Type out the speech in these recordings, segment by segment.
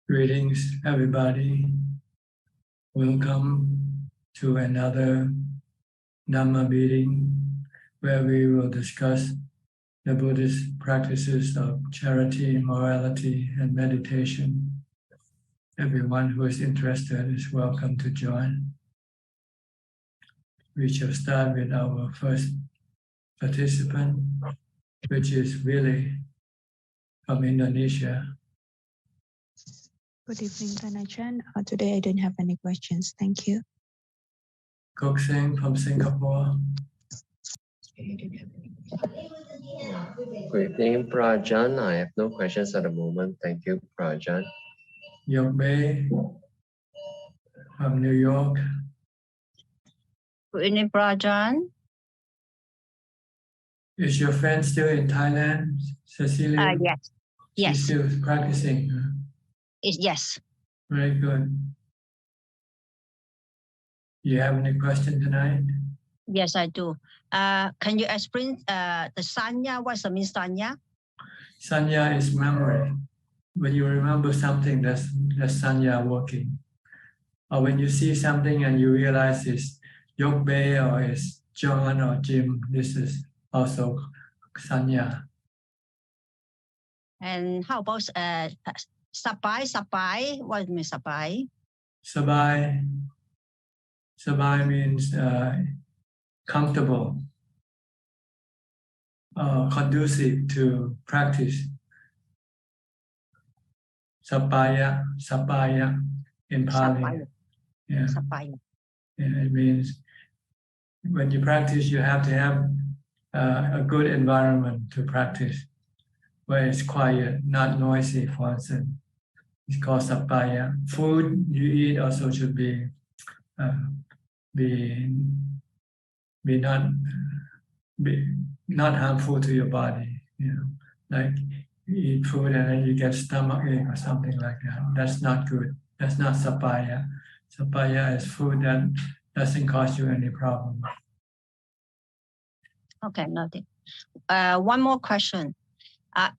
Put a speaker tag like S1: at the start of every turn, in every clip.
S1: Greetings, everybody. Welcome to another Dhamma meeting where we will discuss the Buddhist practices of charity, morality, and meditation. Everyone who is interested is welcome to join. We shall start with our first participant, which is Willie from Indonesia.
S2: Good evening, Ajahn. Today I don't have any questions. Thank you.
S1: Kok Seng from Singapore.
S3: Good evening, Ajahn. I have no questions at the moment. Thank you, Ajahn.
S1: Yok Bay from New York.
S4: Good evening, Ajahn.
S1: Is your friend still in Thailand, Cecilia?
S4: Yes.
S1: She's still practicing.
S4: Yes.
S1: Very good. You have any question tonight?
S4: Yes, I do. Can you explain the sanya? What's the mean sanya?
S1: Sanya is memory. When you remember something, that's sanya working. Or when you see something and you realize it's Yok Bay or it's John or Jim, this is also sanya.
S4: And how about sapai? What means sapai?
S1: Sabai means comfortable, conducive to practice. Sapaya in Pali. Yeah.
S4: Sapaya.
S1: Yeah, it means when you practice, you have to have a good environment to practice, where it's quiet, not noisy, for instance. It's called sapaya. Food you eat also should be not harmful to your body. You know, like you eat food and then you get stomachache or something like that. That's not good. That's not sapaya. Sapaya is food that doesn't cause you any problem.
S4: Okay, noted. One more question.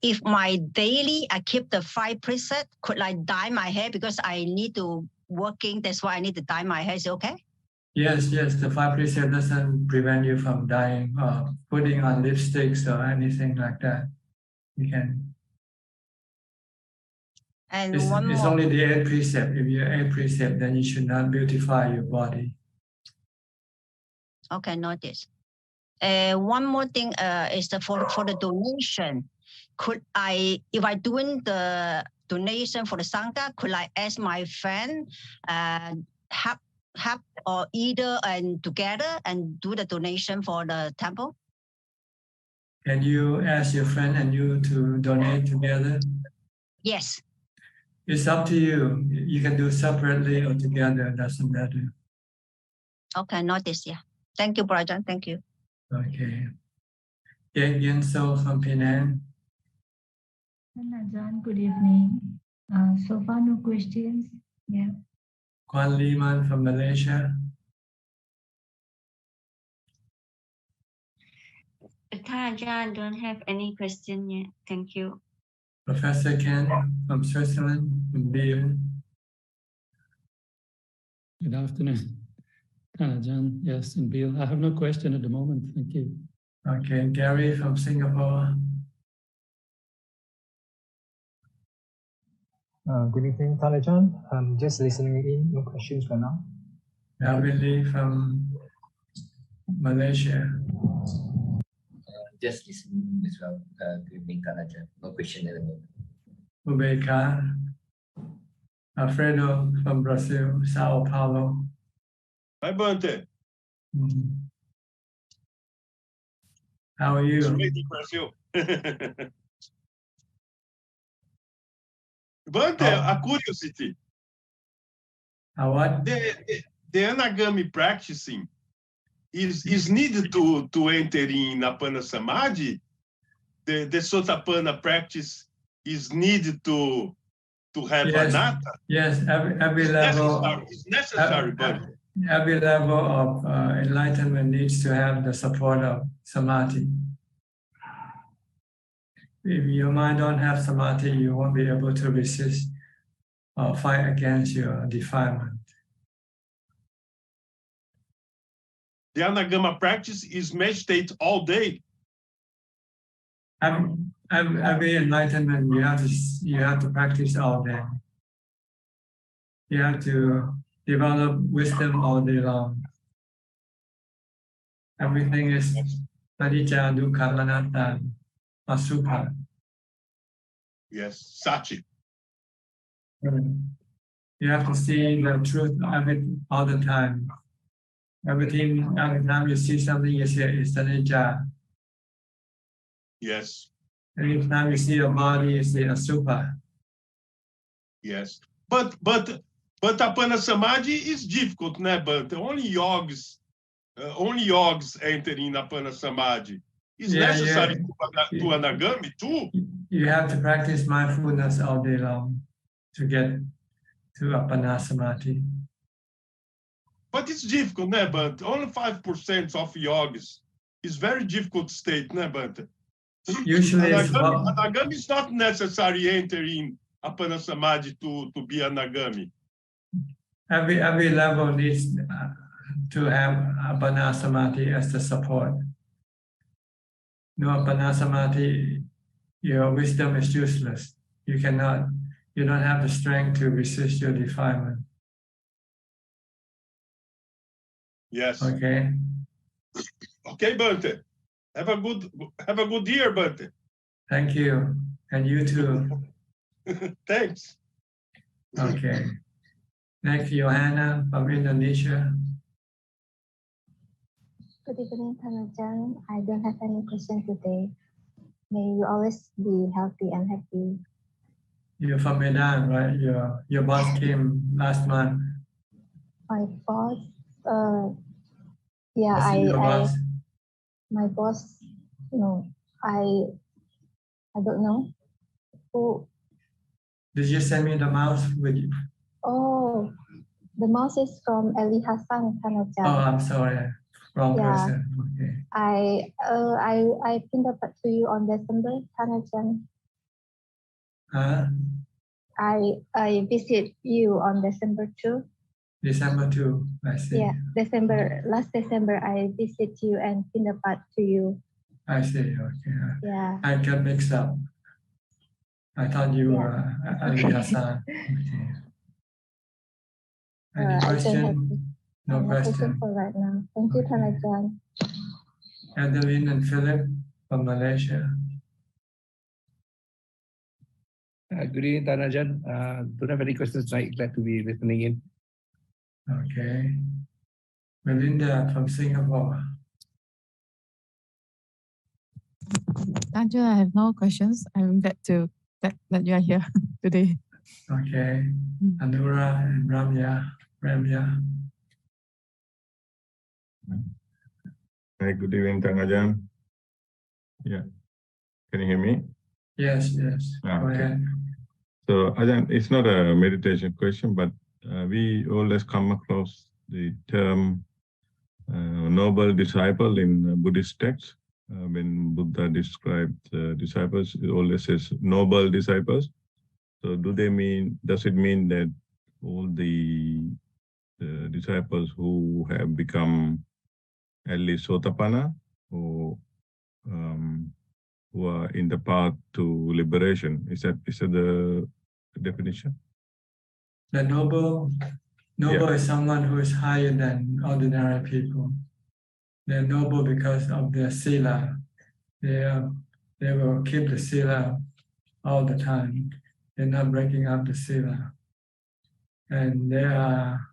S4: If my daily I keep the 5 precepts, could I dye my hair because I need to working? That's why I need to dye my hair. Is it okay?
S1: Yes. The 5 precepts doesn't prevent you from dyeing or putting on lipsticks or anything like that. You can.
S4: And
S1: it's only the 8 precept. If you're 8 precept, then you should not beautify your body.
S4: Okay, notice. One more thing is for the donation. Could I, if I doing the donation for the Sangha, could I ask my friend have or either and together and do the donation for the temple?
S1: Can you ask your friend and you to donate together?
S4: Yes.
S1: It's up to you. You can do separately or together. Doesn't matter.
S4: Okay, notice. Yeah. Thank you, Ajahn. Thank you.
S1: Okay. Yen So from Penang.
S5: Ajahn, good evening. So far, no questions. Yeah.
S1: Kwan Liman from Malaysia.
S6: Ajahn, don't have any question yet. Thank you.
S1: Professor Ken from Switzerland, from Biel.
S7: Good afternoon, Ajahn. Yes, in Biel. I have no question at the moment. Thank you.
S1: Okay, Gary from Singapore.
S8: Good evening, Ajahn. I'm just listening in. No questions for now.
S1: Melvin Lee from Malaysia.
S3: Just listening as well. Good evening, Ajahn. No question at the moment.
S1: Ubeka. Alfredo from Brazil, Sao Paulo.
S9: Hi, Bante.
S1: How are you?
S9: Brazil. Bante, a curiosity.
S1: What?
S9: The Anagami practicing is needed to enter in Apana Samadhi. The Sotapanna practice is needed to have anatta.
S1: Yes, every level.
S9: It's necessary, but
S1: every level of enlightenment needs to have the support of samadhi. If your mind don't have samadhi, you won't be able to resist or fight against your defilement.
S9: The Anagama practice is meditate all day.
S1: Every enlightenment, you have to practice all day. You have to develop wisdom all day long. Everything is panicca, dukkha, anatta, asubha.
S9: Yes, Sati.
S1: You have to see the truth of it all the time. Everything, every time you see something, you say it's anicca.
S9: Yes.
S1: Every time you see a body, you say asubha.
S9: Yes. But Apana Samadhi is difficult, né? But only yogis enter in Apana Samadhi. It's necessary to Anagami too.
S1: You have to practice mindfulness all day long to get to Apana Samadhi.
S9: But it's difficult, né? But only 5% of yogis is very difficult state, né? But
S1: usually
S9: Anagami is not necessary entering Apana Samadhi to be Anagami.
S1: Every level needs to have Apana Samadhi as the support. No Apana Samadhi, your wisdom is useless. You don't have the strength to resist your defilement.
S9: Yes.
S1: Okay.
S9: Okay, Bante. Have a good year, Bante.
S1: Thank you. And you too.
S9: Thanks.
S1: Okay. Next, Johanna from Indonesia.
S10: Good evening, Ajahn. I don't have any question today. May you always be healthy and happy.
S1: You're from Medan, right? Your boss came last month.
S10: My boss, yeah, my boss, no, I don't know who.
S1: Did you send me the mouse with you?
S10: Oh, the mouse is from Eli Hassan, Ajahn.
S1: Oh, I'm sorry. Wrong person. Okay.
S10: I pinned up to you on December, Ajahn.
S1: Huh?
S10: I visit you on December 2.
S1: December 2, I see.
S10: Yeah, last December, I visit you and pinned up to you.
S1: I see, okay.
S10: Yeah.
S1: I got mixed up. I thought you were Ali Hassan. Okay. Any question? No question.
S10: For right now. Thank you, Ajahn.
S1: Adeline and Philip from Malaysia.
S11: Good evening, Ajahn. Don't have any questions tonight. Glad to be listening in.
S1: Okay. Melinda from Singapore.
S12: Ajahn, I have no questions. I'm glad that you are here today.
S1: Okay. Anura and Ramya.
S13: Hi, good evening, Ajahn. Yeah. Can you hear me?
S1: Yes. Go ahead.
S13: So, Ajahn, it's not a meditation question, but we always come across the term noble disciple in Buddhist texts. When Buddha described disciples, it always says noble disciples. So does it mean that all the disciples who have become at least Sotapanna, or who are in the path to liberation? Is that the definition?
S1: The noble is someone who is higher than ordinary people. They're noble because of their sila. They will keep the sila all the time. They're not breaking up the sila. And they are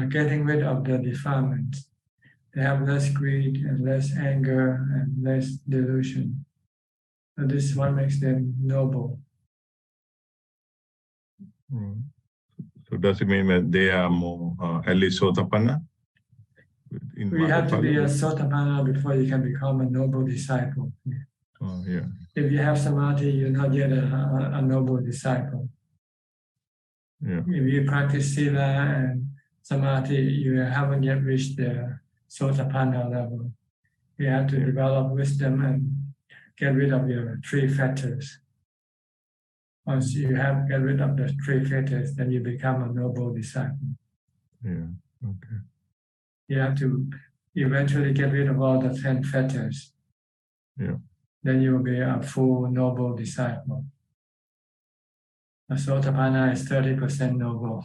S1: getting rid of the defilements. They have less greed and less anger and less delusion. So this is what makes them noble.
S13: So does it mean that they are more at least Sotapanna?
S1: You have to be a Sotapanna before you can become a noble disciple.
S13: Oh, yeah.
S1: If you have samadhi, you're not yet a noble disciple.
S13: Yeah.
S1: If you practice sila and samadhi, you haven't yet reached the Sotapanna level. You have to develop wisdom and get rid of your three fetters Once you have get rid of the 3 fetters, then you become a noble disciple.
S13: Yeah. Okay.
S1: You have to eventually get rid of all the 10 fetters.
S13: Yeah.
S1: Then you will be a full noble disciple. A Sotapanna is 30% noble.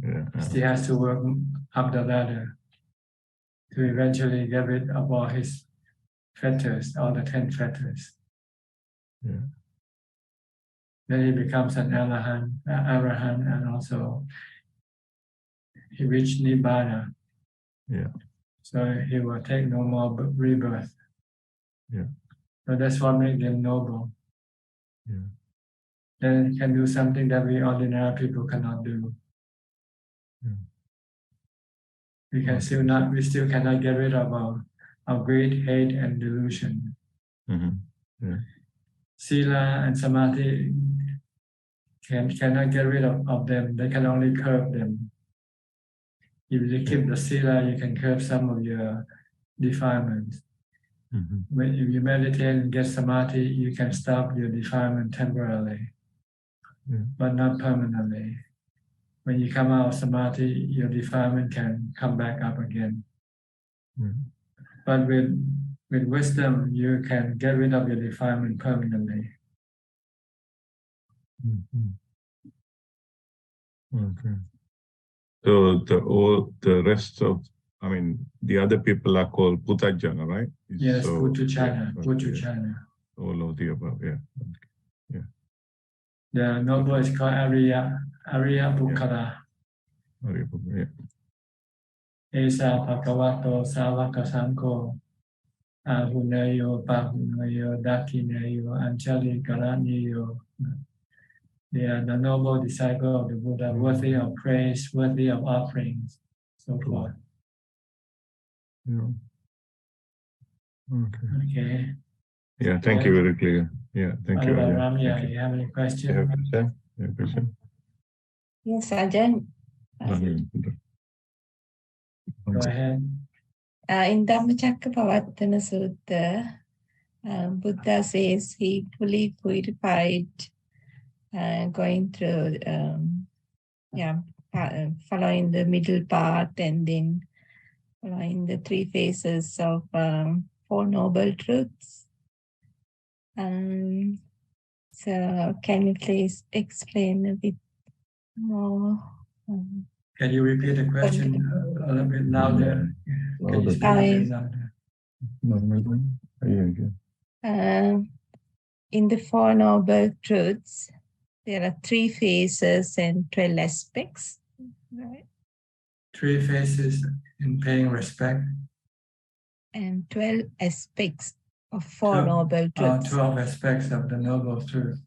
S13: Yeah.
S1: He has to work up the ladder to eventually get rid of all his fetters, all the 10 fetters.
S13: Yeah.
S1: Then he becomes an arahant, and also he reached Nibbana.
S13: Yeah.
S1: So he will take no more rebirth.
S13: Yeah.
S1: So that's what makes him noble.
S13: Yeah.
S1: Then he can do something that we ordinary people cannot do.
S13: Yeah.
S1: We still cannot get rid of our greed, hate, and delusion.
S13: Yeah.
S1: Sila and Samadhi cannot get rid of them. They can only curb them. If you keep the Sila, you can curb some of your defilements. When you meditate and get Samadhi, you can stop your defilement temporarily, but not permanently. When you come out of Samadhi, your defilement can come back up again. But with wisdom, you can get rid of your defilement permanently.
S13: Okay. So the rest of, the other people are called Puthajjana, right?
S1: Yes,
S13: so,
S1: Puthujjana,
S13: yeah,
S1: Puthujjana.
S13: All of the above, yeah. Yeah.
S1: The noble is called Ariya Bukkala.
S13: Yeah.
S1: Esa Bhagavato Savaka Sangho Ahunayo Pahunayo Dakineyo Anjali Karaniyo. They are the noble disciple of the Buddha, worthy of praise, worthy of offerings, so forth.
S13: Yeah.
S1: Okay.
S13: Yeah, thank you, very clear. Yeah, thank you, Ajahn.
S1: Ramya, you have any questions?
S13: You have a question?
S14: Yes, Ajahn.
S1: Go ahead.
S14: In Dhammacakkappavattana Sutta, Buddha says he fully purified, going through, following the middle path and then following the 3 phases of 4 noble truths. So can you please explain a bit more?
S1: Can you repeat the question a little bit louder? Can you speak a bit louder?
S14: In the 4 noble truths, there are 3 phases and 12 aspects, right?
S1: 3 phases in paying respect.
S14: And 12 aspects of 4 noble truths.
S1: 12 aspects of the noble truth.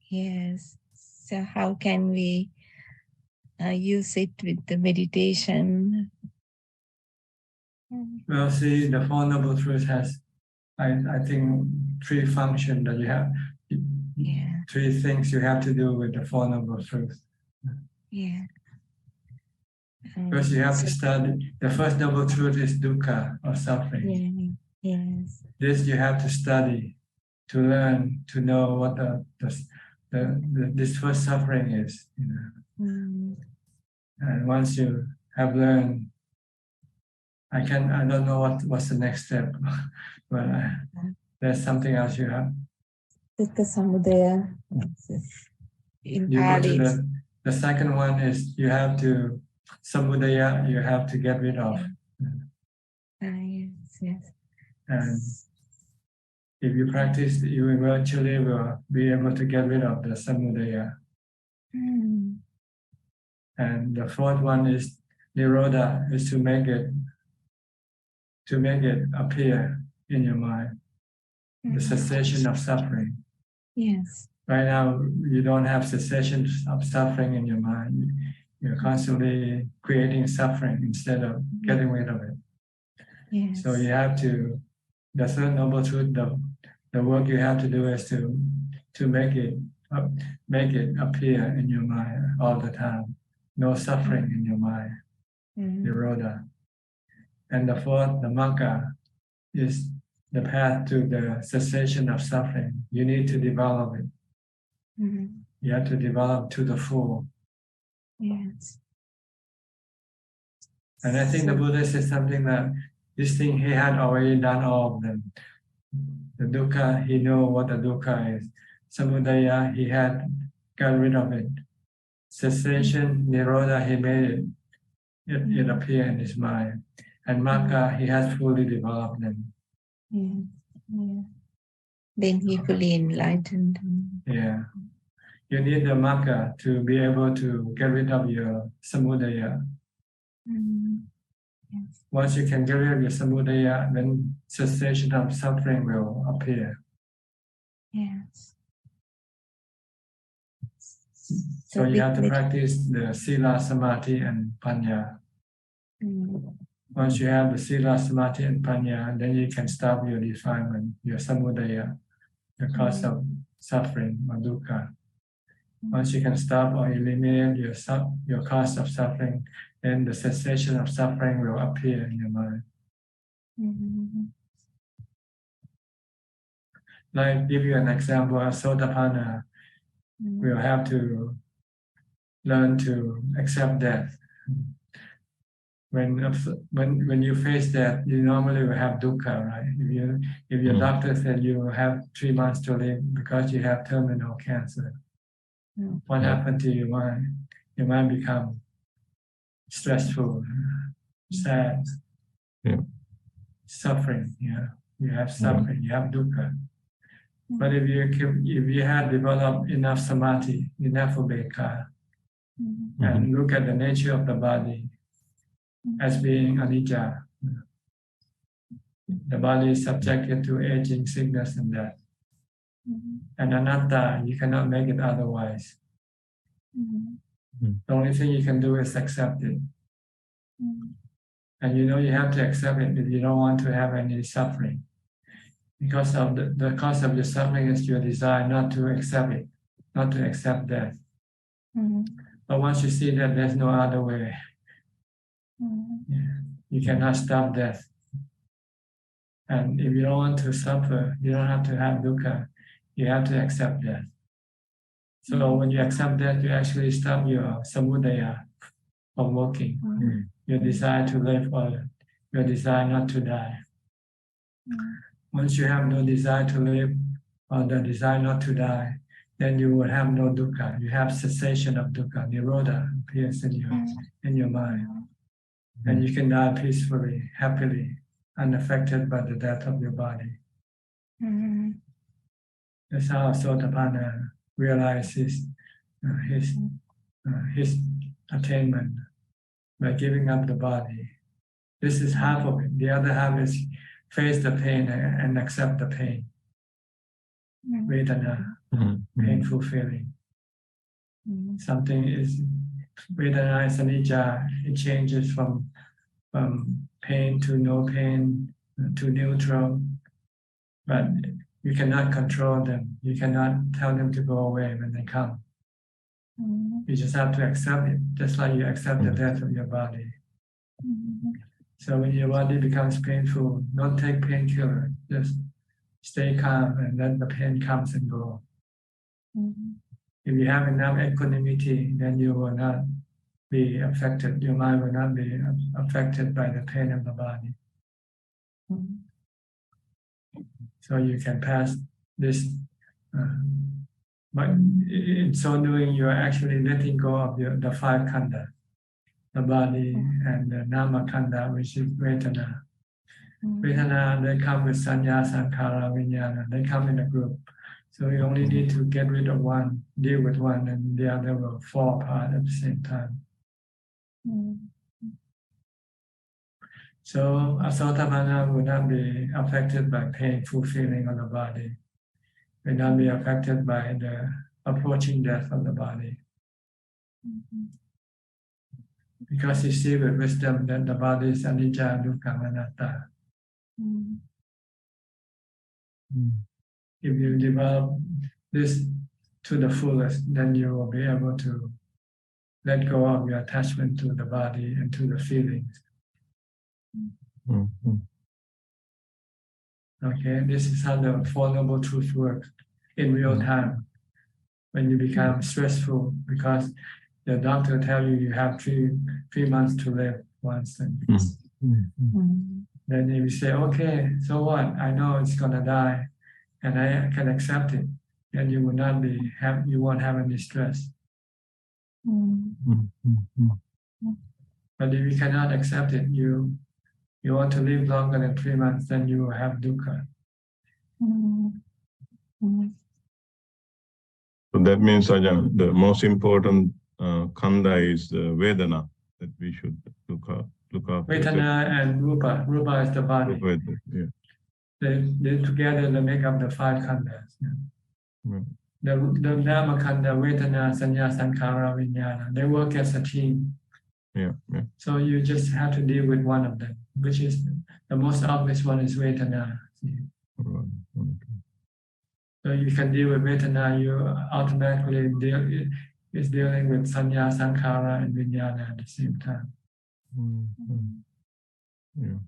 S14: Yes. So how can we use it with the meditation?
S1: Well, see, the 4 noble truths has, I think, 3 functions that you have. 3 things you have to do with the 4 noble truths.
S14: Yeah.
S1: First, you have to study. The first noble truth is dukkha, or suffering.
S14: Yes.
S1: This you have to study, to learn, to know what this first suffering is. And once you have learned, I don't know what's the next step, but there's something else you have.
S14: Dukkha samudaya.
S1: You go to the second one is you have to samudaya, you have to get rid of.
S14: Yes.
S1: And if you practice, you eventually will be able to get rid of the samudaya. And the 4th one is nirodha, is to make it appear in your mind. The cessation of suffering.
S14: Yes.
S1: Right now, you don't have cessation of suffering in your mind. You're constantly creating suffering instead of getting rid of it.
S14: Yes.
S1: So you have to, the 3rd noble truth, the work you have to do is to make it appear in your mind all the time. No suffering in your mind. Nirodha. And the 4th, the magga, is the path to the cessation of suffering. You need to develop it. You have to develop to the full.
S14: Yes.
S1: And I think the Buddha said something that this thing he had already done all of them. The dukkha, he knew what the dukkha is. Samudaya, he had got rid of it. Cessation, nirodha, he made it appear in his mind. And magga, he has fully developed them.
S14: Yeah. Yeah. Then he fully enlightened.
S1: Yeah. You need the magga to be able to get rid of your samudaya.
S14: Yes.
S1: Once you can get rid of your samudaya, then cessation of suffering will appear.
S14: Yes.
S1: So you have to practice the sila, samadhi, and panya. Once you have the sila, samadhi, and panya, then you can stop your defilement, your samudaya, the cause of suffering or dukkha. Once you can stop or eliminate your cause of suffering, then the cessation of suffering will appear in your mind. Like, give you an example, a Sotapanna will have to learn to accept death. When you face death, you normally will have dukkha, right? If your doctor said you have 3 months to live because you have terminal cancer, what happened to your mind? Your mind become stressful, sad, suffering. Yeah, you have suffering, you have dukkha. But if you had developed enough samadhi, enough ubekha, and look at the nature of the body as being anicca, the body is subjected to aging, sickness, and death. And anatta, you cannot make it otherwise. The only thing you can do is accept it. And you know you have to accept it if you don't want to have any suffering. Because of the cause of your suffering is your desire not to accept it, not to accept death. But once you see that there's no other way, you cannot stop death. And if you don't want to suffer, you don't have to have dukkha, you have to accept death. So when you accept death, you actually stop your samudaya from working, your desire to live or your desire not to die. Once you have no desire to live or the desire not to die, then you will have no dukkha. You have cessation of dukkha, nirodha appears in your mind. And you can die peacefully, happily, unaffected by the death of your body. That's how Sotapanna realizes his attainment by giving up the body. This is half of it. The other half is face the pain and accept the pain. Vedana, painful feeling. Something is, Vedana is anicca, it changes from pain to no pain to neutral. But you cannot control them. You cannot tell them to go away when they come. You just have to accept it, just like you accept the death of your body. So when your body becomes painful, don't take painkiller. Just stay calm and let the pain comes and go. If you have enough equanimity, then you will not be affected. Your mind will not be affected by the pain of the body. So you can pass this. But in so doing, you are actually letting go of the 5 khandha, the body and the nama khandha, which is vedana. Vedana, they come with sanya, sankhara, vijnana. They come in a group. So you only need to get rid of one, deal with one, and the other will fall apart at the same time. So Asotapanna will not be affected by painful feeling of the body. Will not be affected by the approaching death of the body. Because he sees with wisdom that the body is anicca, dukkha, anatta. If you develop this to the fullest, then you will be able to let go of your attachment to the body and to the feelings. Okay, this is how the Four Noble Truths work in real time. when you become stressful because the doctor tell you have three months to live, for instance. Then if you say, okay, so what? I know it's gonna die, and I can accept it, then you will not you won't have any stress. But if you cannot accept it, you want to live longer than 3 months, then you will have dukkha.
S13: So that means, Ajahn, the most important khandha is the Vedana that we should look after.
S1: Vedana and Rupa. Rupa is the body.
S13: Rupa, yeah.
S1: They together they make up the 5 khandhas. Yeah. The Dhamma khandha, Vedana, Sanya, Sankhara, Vijnana, they work as a team.
S13: Yeah.
S1: So you just have to deal with one of them, which is the most obvious one is Vedana.
S13: Right. Okay.
S1: So you can deal with Vedana, you automatically is dealing with Sanya, Sankhara, and Vijnana at the same time.
S13: Yeah.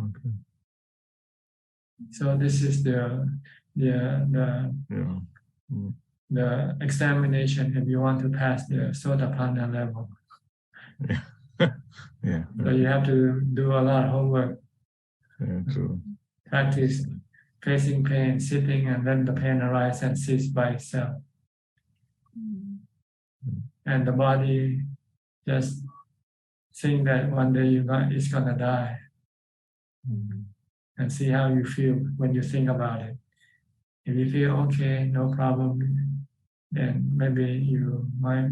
S13: Okay.
S1: So this is the examination if you want to pass the Sotapanna level.
S13: Yeah.
S1: So you have to do a lot of homework.
S13: Yeah, true.
S1: Practice facing pain, sitting, and then the pain arises and cease by itself. And the body just think that one day it's gonna die. And see how you feel when you think about it. If you feel okay, no problem, then maybe you might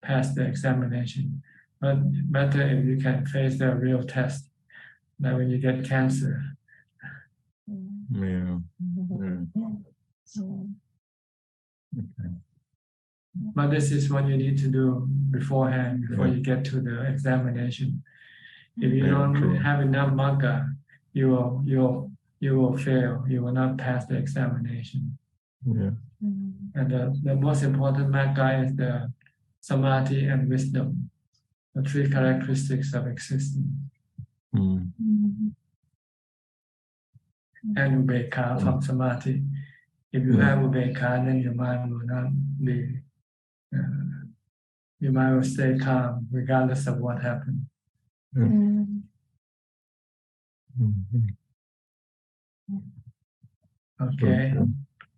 S1: pass the examination. But better if you can face the real test, like when you get cancer.
S13: Yeah. Okay.
S1: But this is what you need to do beforehand, before you get to the examination. If you don't have enough magga, you will fail. You will not pass the examination.
S13: Yeah.
S1: And the most important magga is the samadhi and wisdom, the 3 characteristics of existence. And ubekha from samadhi. If you have ubekha, then your mind will not be. Your mind will stay calm regardless of what happened. Okay.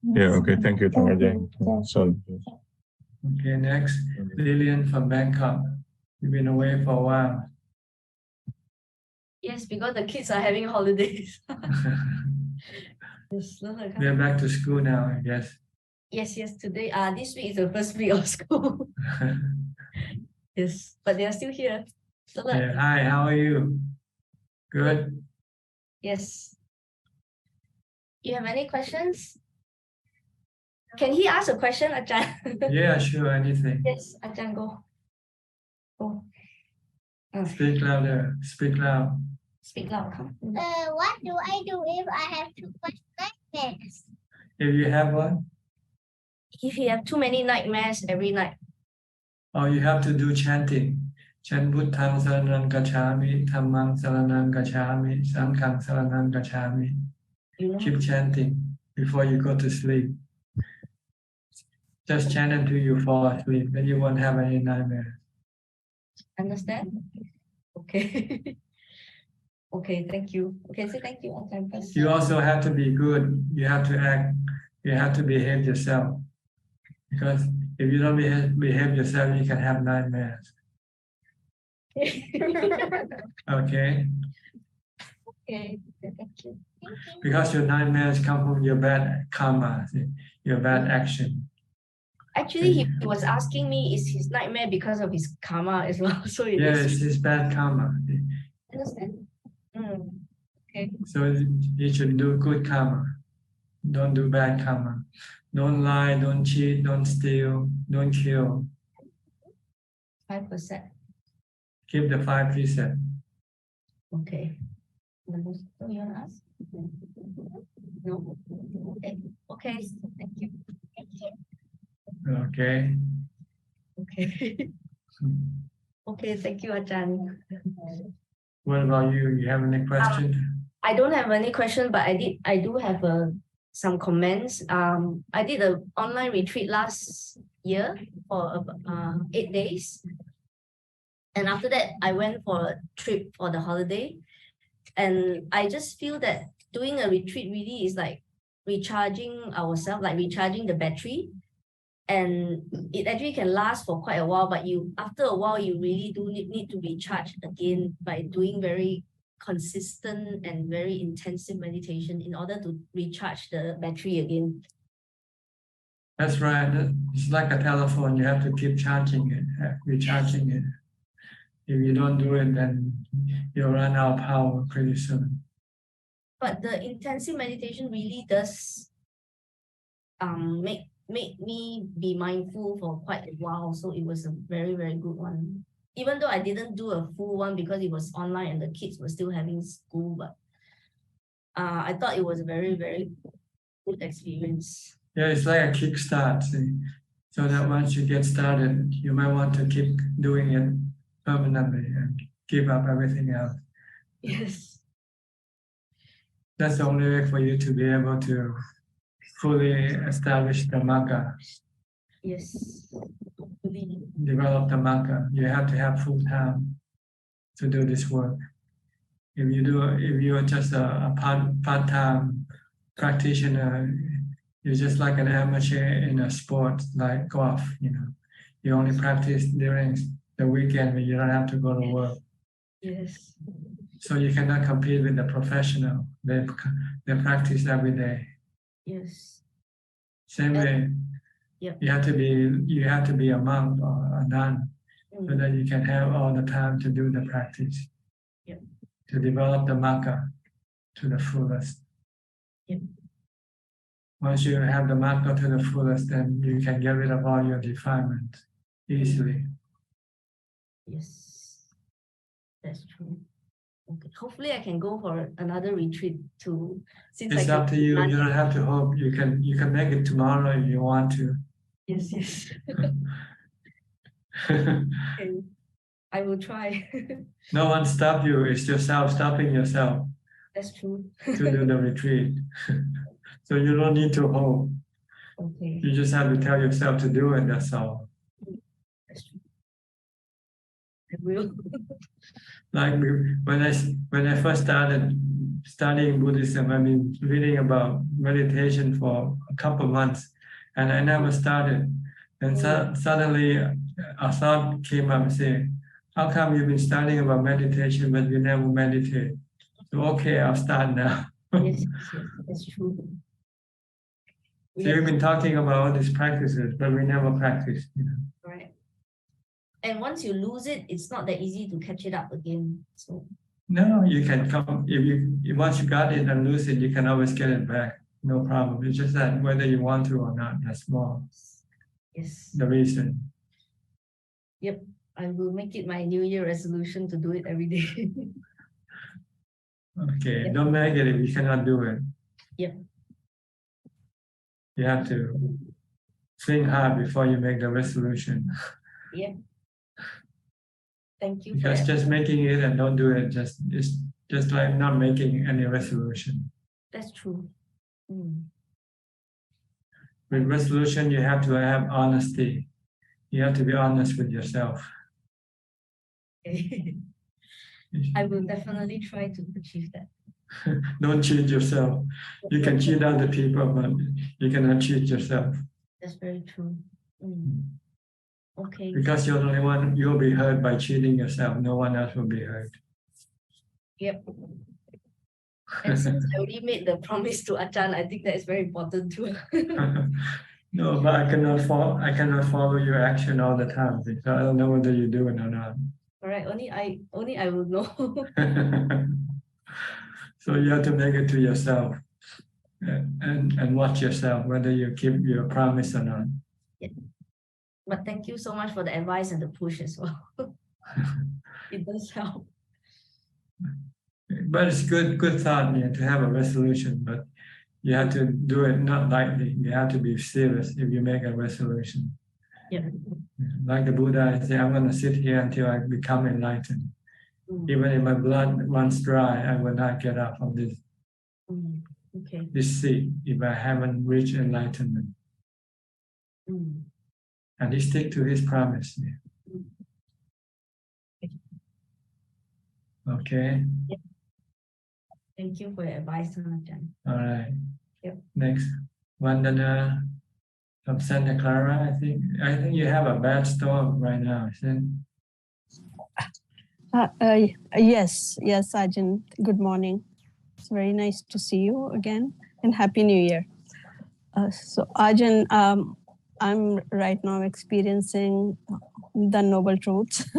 S13: Yeah. Okay. Thank you, Ajahn. So.
S1: Okay. Next, Lillian from Bangkok. You've been away for a while.
S15: Yes, because the kids are having holidays.
S1: They're back to school now, I guess.
S15: Yes. Today, this week is the first week of school. Yes, but they are still here. So
S1: yeah. Hi, how are you? Good.
S15: Yes. You have any questions? Can he ask a question, Ajahn?
S1: Yeah, sure, anything.
S15: Yes, Ajahn, go.
S1: Speak louder. Speak loud.
S15: Speak loud. Come.
S10: What do I do if I have too much nightmares?
S1: If you have what?
S15: If you have too many nightmares every night.
S1: Oh, you have to do chanting. Chant Buddhang Saranang Gacchami, Dhammang Saranang Gacchami, Sanghang Saranang Gacchami. Keep chanting before you go to sleep. Just chant until you fall asleep, then you won't have any nightmares.
S15: Understand? Okay. Okay, thank you. Okay, so thank you.
S1: You also have to be good. You have to act. You have to behave yourself. Because if you don't behave yourself, you can have nightmares. Okay?
S15: Okay, thank you.
S1: Because your nightmares come from your bad karma, your bad action.
S15: Actually, he was asking me, is his nightmare because of his karma as well? So
S1: it's his bad karma.
S15: Understand? Okay.
S1: So you should do good karma. Don't do bad karma. Don't lie, don't cheat, don't steal, don't kill.
S15: 5%.
S1: Keep the 5 precepts.
S15: Okay. You want to ask? No? Okay. Okay, thank you.
S1: Okay.
S15: Okay. Okay, thank you, Ajahn.
S1: What about you? You have any questions?
S15: I don't have any question, but I do have a some comments. I did an online retreat last year for 8 days. And after that, I went for a trip for the holiday. And I just feel that doing a retreat really is like recharging ourselves, like recharging the battery. And it actually can last for quite a while, but after a while, you really do need to recharge again by doing very consistent and very intensive meditation in order to recharge the battery again.
S1: That's right. It's like a telephone. You have to keep charging it, recharging it. If you don't do it, then you'll run out of power pretty soon.
S15: But the intensive meditation really does make me be mindful for quite a while. So it was a very, very good one. Even though I didn't do a full one because it was online and the kids were still having school, but I thought it was a very, very good experience.
S1: Yeah, it's like a kickstart, see? So that once you get started, you might want to keep doing it permanently and give up everything else.
S15: Yes.
S1: That's the only way for you to be able to fully establish the Magga.
S15: Yes.
S1: Develop the Magga. You have to have full time to do this work. If you're just a part-time practitioner, you're just like an amateur in a sport like golf, You only practice during the weekend when you don't have to go to work.
S15: Yes.
S1: So you cannot compete with the professional. They practice every day.
S15: Yes.
S1: Same way.
S15: Yep.
S1: You have to be a monk or a nun so that you can have all the time to do the practice.
S15: Yep.
S1: To develop the Magga to the fullest.
S15: Yep.
S1: Once you have the Magga to the fullest, then you can get rid of all your defilement easily.
S15: Yes, that's true. Okay. Hopefully I can go for another retreat too.
S1: It's up to you. You don't have to hope. You can make it tomorrow if you want to.
S15: Yes. Okay. I will try.
S1: No one stop you. It's yourself stopping yourself.
S15: That's true.
S1: To do the retreat. So you don't need to hope.
S15: Okay.
S1: You just have to tell yourself to do it. That's all.
S15: That's true. I will.
S1: Like when I first started studying Buddhism, I've been reading about meditation for a couple of months, and I never started. And suddenly a thought came up and said, "How come you've been studying about meditation but you never meditate?" So okay, I'll start now.
S15: Yes, that's true.
S1: So we've been talking about all these practices, but we never practice.
S15: Right. And once you lose it, it's not that easy to catch it up again. So
S1: no, you can come once you got it and lose it, you can always get it back. No problem. It's just that whether you want to or not, that's more.
S15: Yes.
S1: The reason.
S15: Yep. I will make it my New Year resolution to do it every day.
S1: Okay. Yep. Don't make it if you cannot do it.
S15: Yep.
S1: You have to think hard before you make the resolution.
S15: Yep. Thank you.
S1: Because just making it and don't do it is just like not making any resolution.
S15: That's true.
S1: With resolution, you have to have honesty. You have to be honest with yourself.
S15: Okay. I will definitely try to achieve that.
S1: Don't cheat yourself. You can cheat other people, but you cannot cheat yourself.
S15: That's very true. Okay.
S1: Because you're the only one, you'll be hurt by cheating yourself. No one else will be hurt.
S15: Yep. And since I already made the promise to Ajahn, I think that is very important too.
S1: No, but I cannot follow your action all the time. So I don't know whether you do it or not.
S15: All right, only I will know.
S1: So you have to make it to yourself and watch yourself whether you keep your promise or not.
S15: Yeah. But thank you so much for the advice and the push as well. It does help.
S1: But it's good thought, to have a resolution, but you have to do it not lightly. You have to be serious if you make a resolution.
S15: Yeah.
S1: Like the Buddha said, I'm going to sit here until I become enlightened. Even if my blood runs dry, I will not get up from this.
S15: Okay.
S1: deceit if I haven't reached enlightenment. And he stick to his promise. Okay.
S15: Yeah. Thank you for your advice, Ajahn.
S1: All right.
S15: Yep.
S1: Next, Vandana from Santa Clara. I think you have a bad storm right now, isn't
S16: it? Yes, Ajahn. Good morning. It's very nice to see you again, and Happy New Year. So Ajahn, I'm right now experiencing the Noble Truths.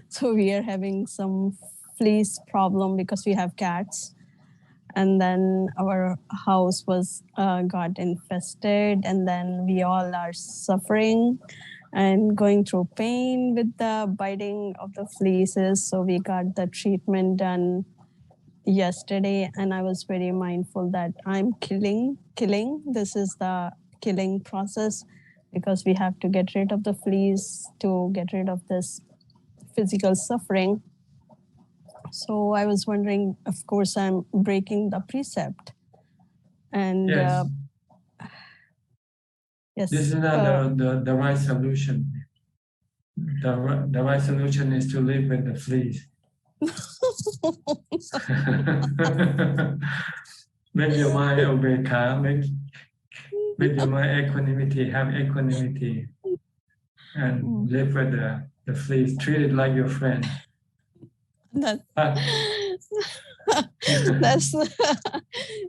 S16: So we are having some fleas problem because we have cats. And then our house was got infested, and then we all are suffering and going through pain with the biting of the fleas. So we got the treatment done yesterday, and I was very mindful that I'm killing. This is the killing process, because we have to get rid of the fleas to get rid of this physical suffering. So I was wondering, of course, I'm breaking the precept. And
S1: yes.
S16: Yes.
S1: This is not the right solution. The right solution is to live with the fleas. Make your mind obey calm, make your mind equanimity, have equanimity, and live with the fleas. Treat it like your friend.
S16: That's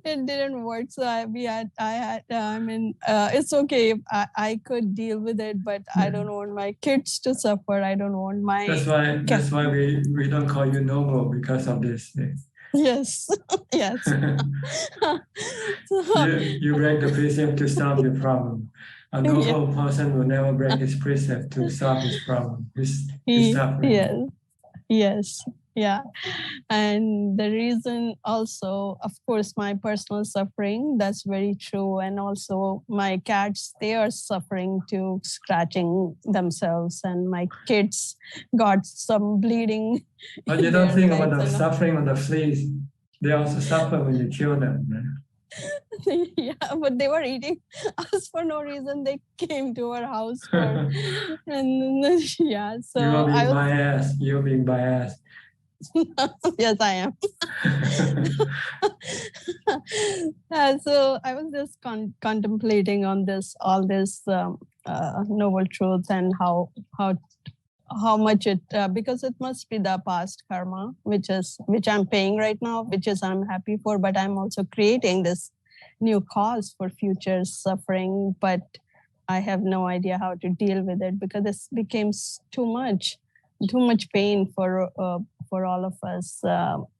S16: it didn't work. So it's okay if I could deal with it, but I don't want my kids to suffer. I don't want my.
S1: That's why we don't call you noble, because of this.
S16: Yes, yes.
S1: You break the precept to solve your problem. A noble person will never break his precept to solve his problem. His suffering.
S16: Yes. Yeah. And the reason also, of course, my personal suffering, that's very true. And also my cats, they are suffering too, scratching themselves. And my kids got some bleeding.
S1: But you don't think about the suffering of the fleas. They also suffer when you kill them. Right?
S16: Yeah, but they were eating us for no reason. They came to our house for, and yeah. So
S1: you are being biased. You're being biased.
S16: Yes, I am. So I was just contemplating on all this noble truths, and how much it because it must be the past karma, which I'm paying right now, which is I'm happy for, but I'm also creating this new cause for future suffering. But I have no idea how to deal with it, because this became too much pain for all of us,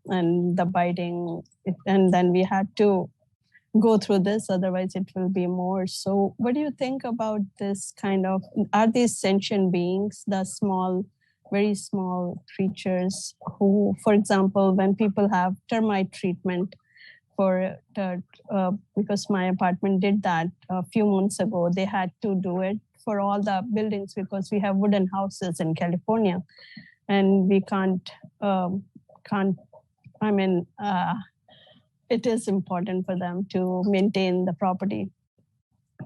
S16: and the biting, and then we had to go through this, otherwise it will be more. So what do you think about this kind of, are these sentient beings, the small, very small creatures who, for example, when people have termite treatment for because my apartment did that a few months ago, they had to do it for all the buildings, because we have wooden houses in California, and we can't, it is important for them to maintain the property.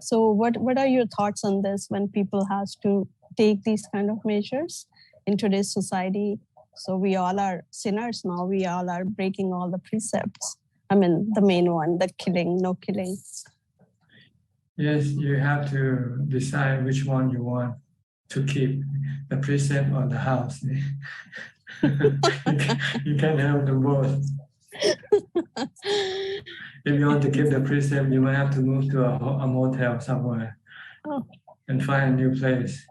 S16: So what are your thoughts on this, when people has to take these kind of measures in today's society? So we all are sinners now. We all are breaking all the precepts. The main one, the killing, no killing.
S1: Yes, you have to decide which one you want to keep, the precept or the house. You can't have them both. If you want to keep the precept, you might have to move to a motel somewhere and find a new place.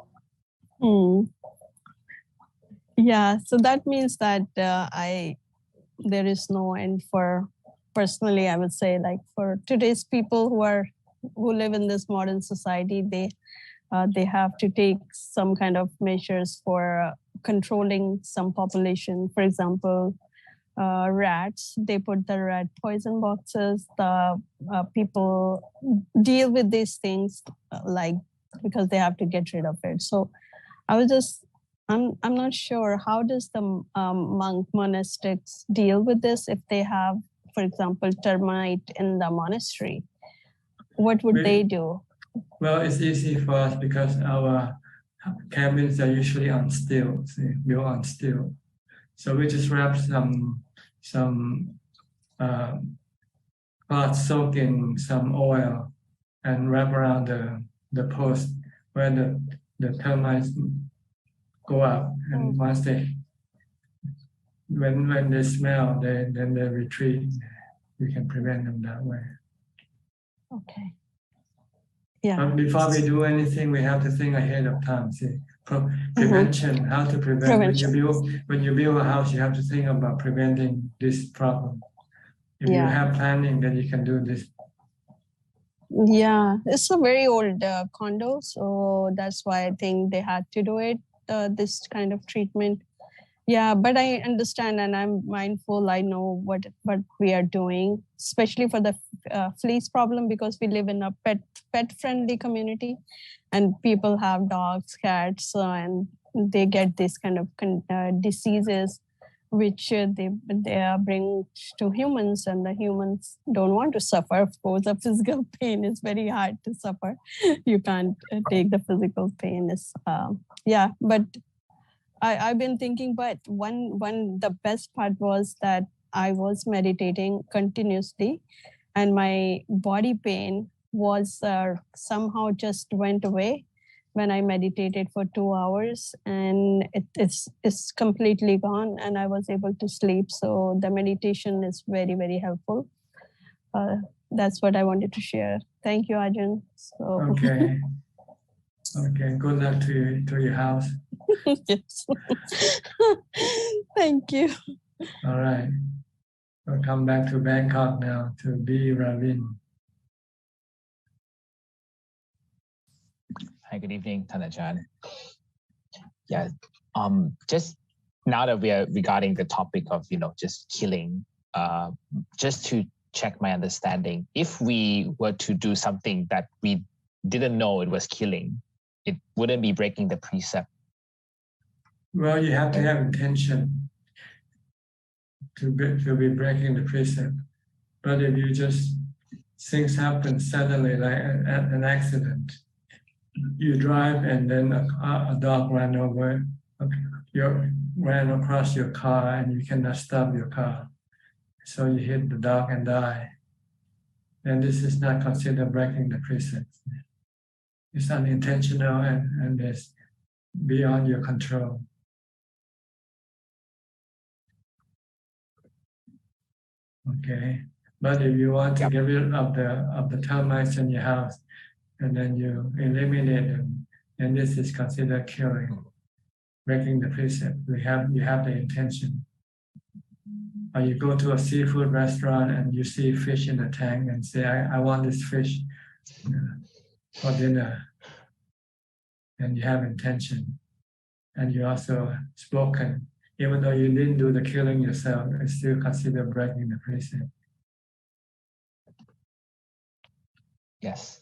S16: Yeah, so that means that there is no end for, personally, I would say, like for today's people who live in this modern society, they have to take some kind of measures for controlling some population. For example, rats, they put the rat poison boxes. The people deal with these things because they have to get rid of it. So I'm not sure, how does the monastics deal with this if they have for example, termite in the monastery? What would they do?
S1: Well, it's easy for us because our cabins are usually on stilts, built on steel. So we just wrap some cloth soaked in some oil and wrap around the post where the termites go up, and once when they smell, then they retreat. We can prevent them that way.
S16: Okay. Yeah.
S1: But before we do anything, we have to think ahead of time. See, prevention, how to prevent. When you build a house, you have to think about preventing this problem. If you have planning, then you can do this.
S16: Yeah, it's a very old condo, so that's why I think they had to do it, this kind of treatment. Yeah, but I understand and I'm mindful. I know what we are doing, especially for the fleas problem, because we live in a pet-friendly community and people have dogs, cats, and they get this kind of diseases which they bring to humans, and the humans don't want to suffer. Of course, the physical pain is very hard to suffer. You can't take the physical pain. But I've been thinking, but the best part was that I was meditating continuously and my body pain was somehow just went away when I meditated for 2 hours, and it's completely gone and I was able to sleep. So the meditation is very, very helpful. That's what I wanted to share. Thank you, Ajahn.
S1: Okay. Okay, good luck to your house.
S16: Yes. Thank you.
S1: All right. We'll come back to Bangkok now to B. Ravin.
S17: Hi, good evening, Ajahn. Yeah, just now that we are regarding the topic of, just killing, just to check my understanding, if we were to do something that we didn't know it was killing, it wouldn't be breaking the precept.
S1: Well, you have to have intention to be breaking the precept. But if you just, things happen suddenly, like an accident, you drive and then a dog ran over, ran across your car and you cannot stop your car. So you hit the dog and die. Then this is not considered breaking the precept. It's unintentional and it's beyond your control. Okay, but if you want to get rid of the termites in your house, and then you eliminate them, and this is considered killing, breaking the precept. You have the intention. Or you go to a seafood restaurant and you see fish in the tank and say, I want this fish for dinner. And you have intention. And you also spoken. Even though you didn't do the killing yourself, it's still considered breaking the precept.
S17: Yes.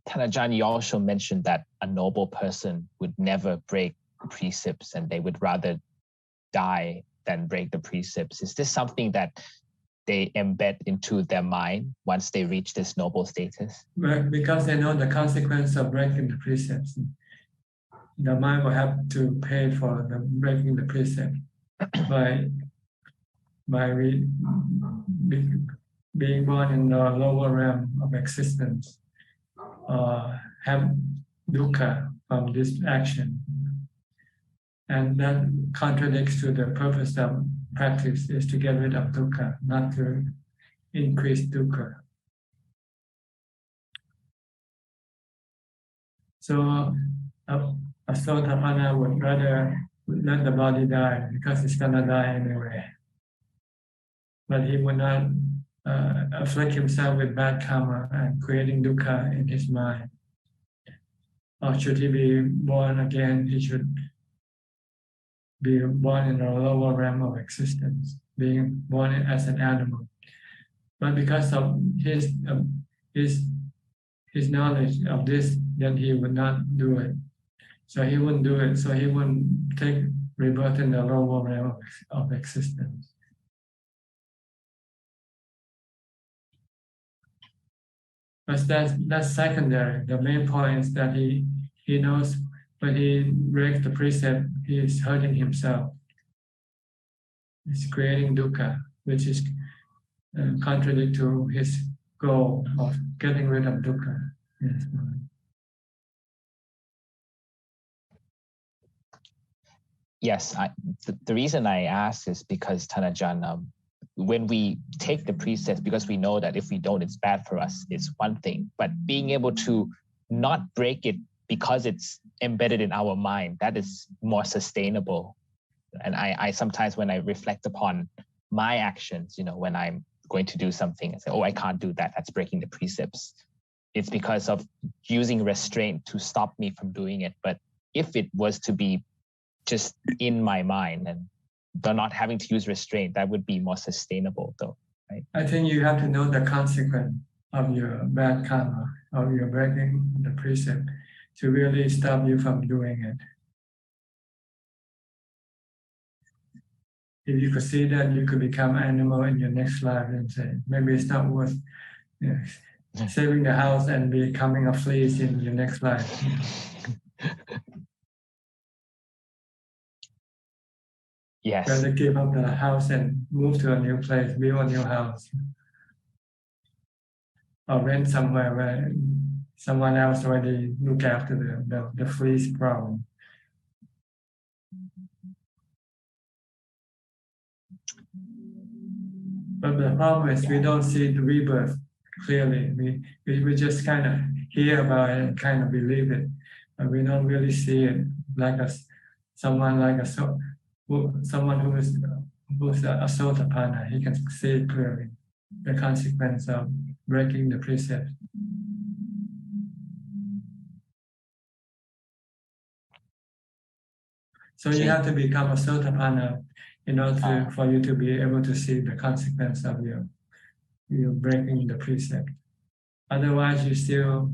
S17: Ajahn, you also mentioned that a noble person would never break precepts and they would rather die than break the precepts. Is this something that they embed into their mind once they reach this noble status?
S1: Well, because they know the consequence of breaking the precepts. The mind will have to pay for the breaking the precept by being born in the lower realm of existence, have dukkha from this action. And that contradicts to the purpose of practice, is to get rid of dukkha, not to increase dukkha. So a Sotapanna would rather let the body die because it's gonna die anyway. But he would not afflict himself with bad karma and creating dukkha in his mind. Or should he be born again, he should be born in a lower realm of existence, being born as an animal. But because of his knowledge of this, then he would not do it. So he wouldn't do it. So he wouldn't take rebirth in the lower realm of existence. But that's secondary. The main point is that he knows when he breaks the precept, he is hurting himself. He's creating dukkha, which is contrary to his goal of getting rid of dukkha. Yes.
S17: Yes, the reason I ask is because Thanajan, when we take the precepts, because we know that if we don't, it's bad for us, it's one thing. But being able to not break it because it's embedded in our mind, that is more sustainable. And I sometimes, when I reflect upon my actions, when I'm going to do something and say, oh, I can't do that, that's breaking the precepts. It's because of using restraint to stop me from doing it. But if it was to be just in my mind and not having to use restraint, that would be more sustainable though, right?
S1: I think you have to know the consequence of your bad karma, of your breaking the precept, to really stop you from doing it. If you could see that, you could become animal in your next life and say, maybe it's not worth saving the house and becoming a fleece in your next life.
S17: Yes.
S1: Rather give up the house and move to a new place, build a new house. Or rent somewhere where someone else already look after the fleece problem. But the problem is we don't see the rebirth clearly. We just kind of hear about it and kind of believe it, but we don't really see it like someone who is a Sotapanna. He can see it clearly, the consequence of breaking the precept. So you have to become a Sotapanna in order for you to be able to see the consequence of your breaking the precept. Otherwise, you still,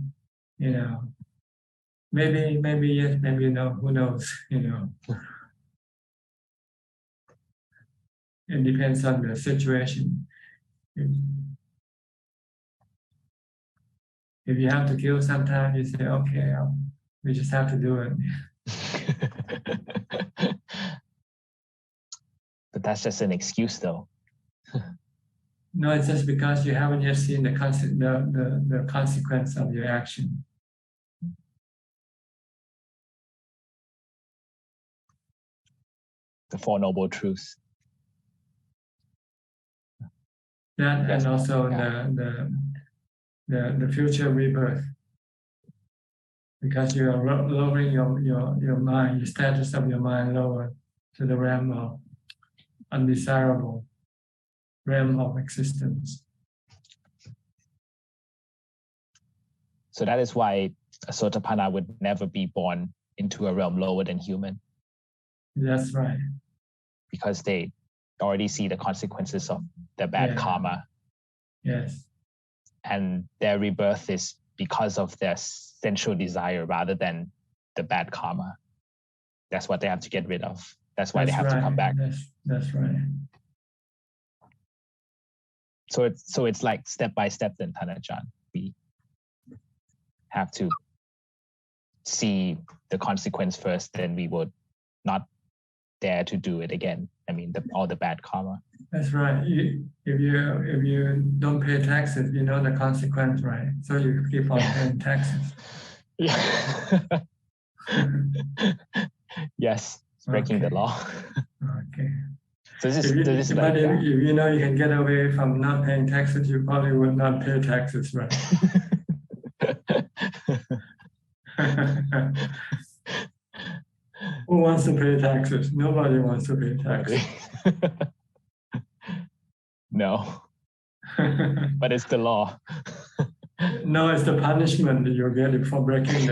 S1: maybe yes, maybe no. Who knows? It depends on the situation. If you have to kill sometime, you say, okay, we just have to do it.
S17: But that's just an excuse though.
S1: No, it's just because you haven't yet seen the consequence of your action.
S17: The Four Noble Truths.
S1: That
S17: Yes.
S1: And also the future rebirth. Because you are lowering your mind, your status of your mind lower to the realm of undesirable realm of existence.
S17: So that is why a Sotapanna would never be born into a realm lower than human.
S1: That's right.
S17: Because they already see the consequences of their bad karma.
S1: Yes.
S17: And their rebirth is because of their sensual desire rather than the bad karma. That's what they have to get rid of. That's why they have to come back.
S1: That's right.
S17: So it's like step by step then, Thanajan. We have to see the consequence first, then we would not dare to do it again. I mean, all the bad karma.
S1: That's right. If you don't pay taxes, you know the consequence, right? So you keep on paying taxes.
S17: Yes, it's breaking the law.
S1: Okay.
S17: So if
S1: you know you can get away from not paying taxes, you probably would not pay taxes, right? Who wants to pay taxes? Nobody wants to pay taxes.
S17: No. But it's the law.
S1: No, it's the punishment that you're getting for breaking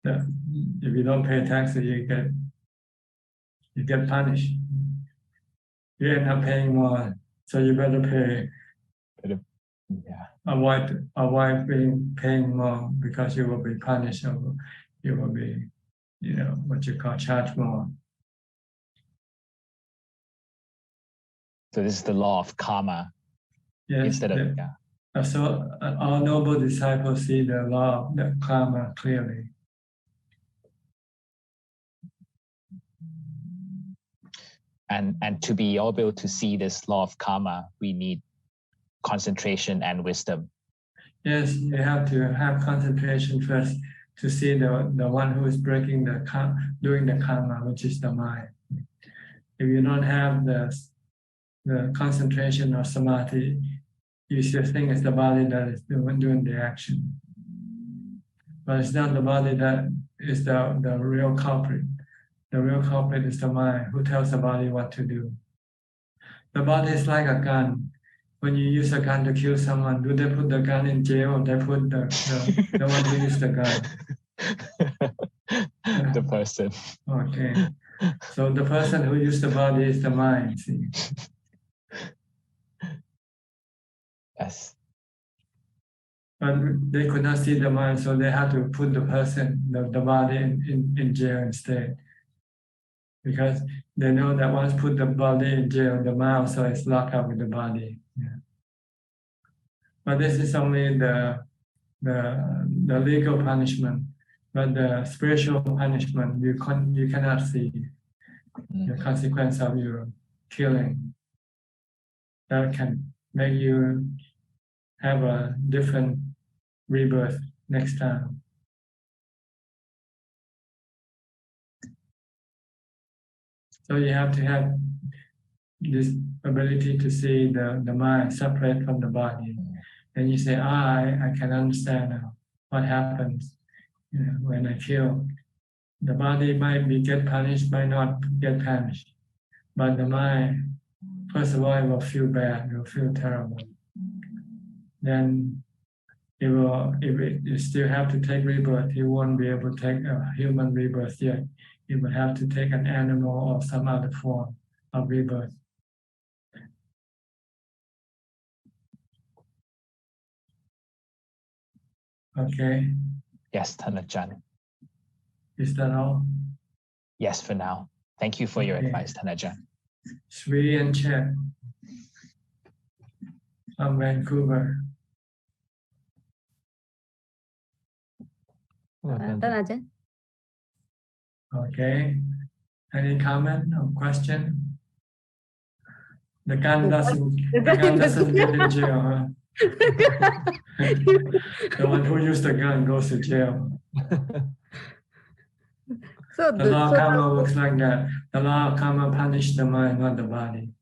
S1: if you don't pay taxes, you get punished. You end up paying more, so you better pay. Avoid paying more because you will be punished, or you will be, what you call charged more.
S17: So this is the law of karma.
S1: Yes,
S17: instead of
S1: So all noble disciples see the law of the karma clearly.
S17: And to be able to see this law of karma, we need concentration and wisdom.
S1: Yes, you have to have concentration first to see the one who is breaking doing the karma, which is the mind. If you don't have the concentration or samadhi, you still think it's the body that is doing the action. But it's not the body that is the real culprit. The real culprit is the mind who tells the body what to do. The body is like a gun. When you use a gun to kill someone, do they put the gun in jail or they put the one who used the gun?
S17: The person.
S1: Okay. So the person who used the body is the mind, see?
S17: Yes.
S1: But they could not see the mind, so they had to put the person, the body in jail instead. Because they know that once put the body in jail, the mind also is locked up with the body. Yeah. But this is only the legal punishment. But the spiritual punishment, you cannot see the consequence of your killing. That can make you have a different rebirth next time. So you have to have this ability to see the mind separate from the body. And you say, I can understand now what happens when I kill. The body might get punished, might not get punished. But the mind, first of all, it will feel bad, it will feel terrible. Then if it still have to take rebirth, you won't be able to take a human rebirth yet. You will have to take an animal or some other form of rebirth. Okay.
S17: Yes, Thanajan.
S1: Is that all?
S17: Yes, for now. Thank you for your advice, Thanajan.
S1: Sri and Chet from Vancouver.
S18: Thanajan.
S1: Okay. Any comment or question? The gun doesn't get in jail, huh? The one who used the gun goes to jail.
S18: So
S1: the law of karma works like that. The law of karma punishes the mind, not the body.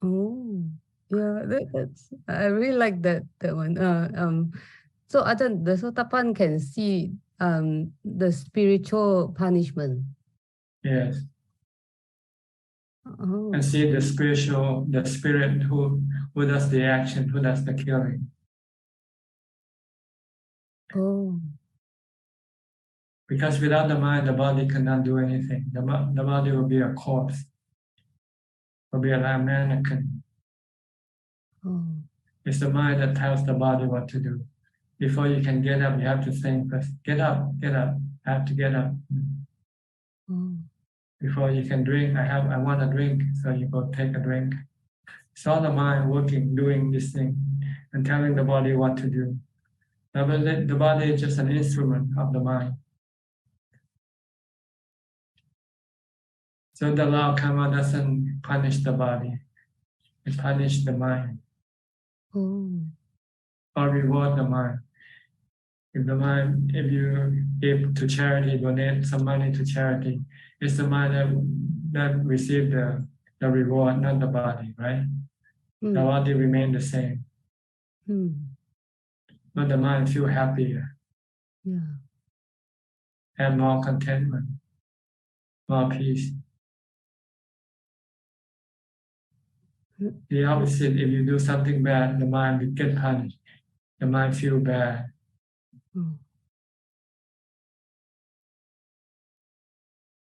S18: Oh, yeah, that's I really like that one. So Ajahn, the Sotapan can see the spiritual punishment.
S1: Yes.
S18: Oh.
S1: And see the spirit who does the action, who does the killing.
S18: Oh.
S1: Because without the mind, the body cannot do anything. The body will be a corpse, will be a mannequin.
S18: Oh.
S1: It's the mind that tells the body what to do. Before you can get up, you have to think first. Get up, get up. I have to get up.
S18: Oh.
S1: Before you can drink, I want a drink, so you go take a drink. It's all the mind working, doing this thing, and telling the body what to do. The body is just an instrument of the mind. So the law of karma doesn't punish the body; it punishes the mind.
S18: Oh.
S1: Or reward the mind. If you give to charity, donate some money to charity, it's the mind that receives the reward, not the body, right? The body remains the same. But the mind feels happier.
S18: Yeah.
S1: Have more contentment, more peace. The opposite, if you do something bad, the mind will get punished. The mind feels bad.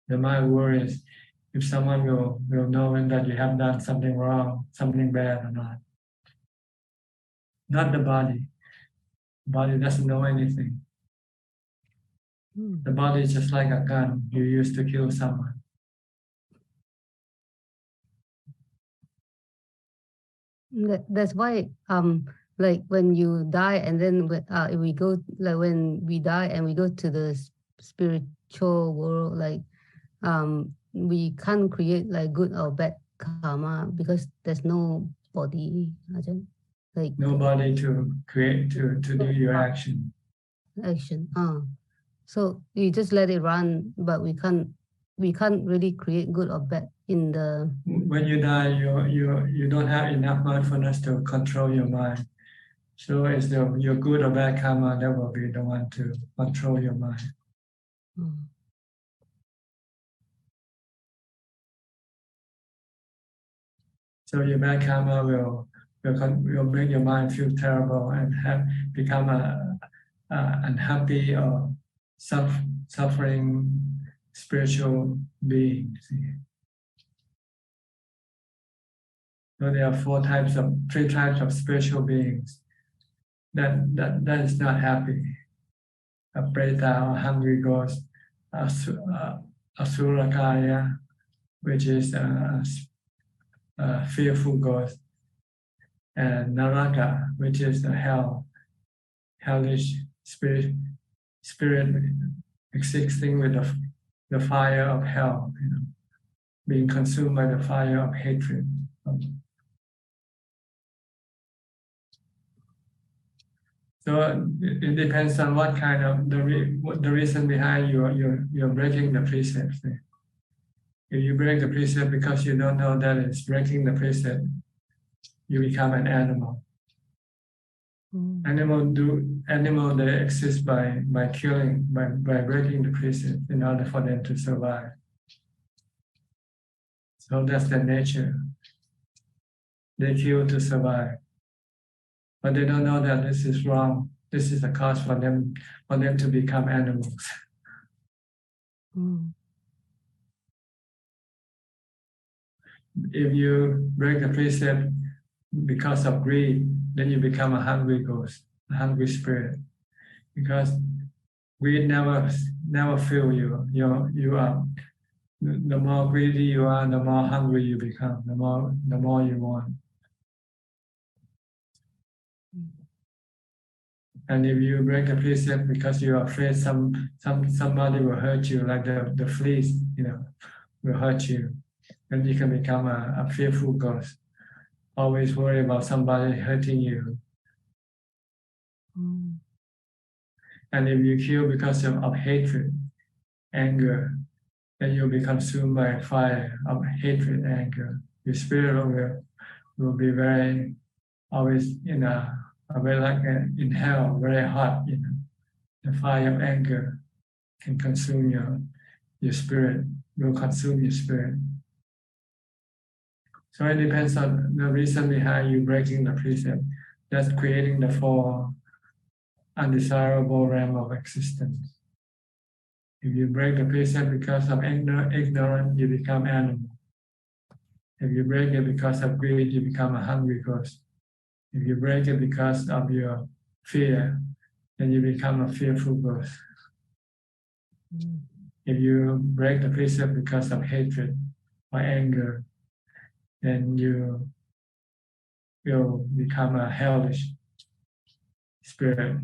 S1: The mind worries if someone will know that you have done something wrong, something bad or not. Not the body. The body doesn't know anything. The body is just like a gun you use to kill someone.
S18: That's why like when you die and then we go, like when we die and we go to the spiritual world, like we can't create like good or bad karma because there's no body, Ajahn. Like
S1: nobody to create to do your action.
S18: So you just let it run, but we can't really create good or bad in the.
S1: When you die, you don't have enough mindfulness to control your mind. So it's your good or bad karma that will be the one to control your mind. So your bad karma will make your mind feel terrible and become unhappy or suffering spiritual being. So there are three types of spiritual beings that is not happy. A preta or hungry ghost, asurakaya, which is a fearful ghost, and naraka, which is the hellish spirit existing with the fire of hell, being consumed by the fire of hatred. So it depends on what kind of the reason behind you're breaking the precepts. If you break the precept because you don't know that it's breaking the precept, you become an animal. Animal they exist by killing, by breaking the precept in order for them to survive. So that's their nature. They kill to survive. But they don't know that this is wrong. This is the cause for them to become animals. If you break the precept because of greed, then you become a hungry ghost, a hungry spirit. Because greed never fill you. You are the more greedy you are, the more hungry you become. The more you want. And if you break a precept because you are afraid somebody will hurt you, like the fleas, will hurt you, then you can become a fearful ghost. Always worry about somebody hurting you. And if you kill because of hatred, anger, then you'll be consumed by fire of hatred, anger. Your spirit will be very always very like in hell, very hot. The fire of anger can consume your spirit. Will consume your spirit. So it depends on the reason behind you breaking the precept. That's creating the four undesirable realm of existence. If you break the precept because of ignorance, you become animal. If you break it because of greed, you become a hungry ghost. If you break it because of your fear, then you become a fearful ghost. If you break the precept because of hatred or anger, then you will become a hellish spirit,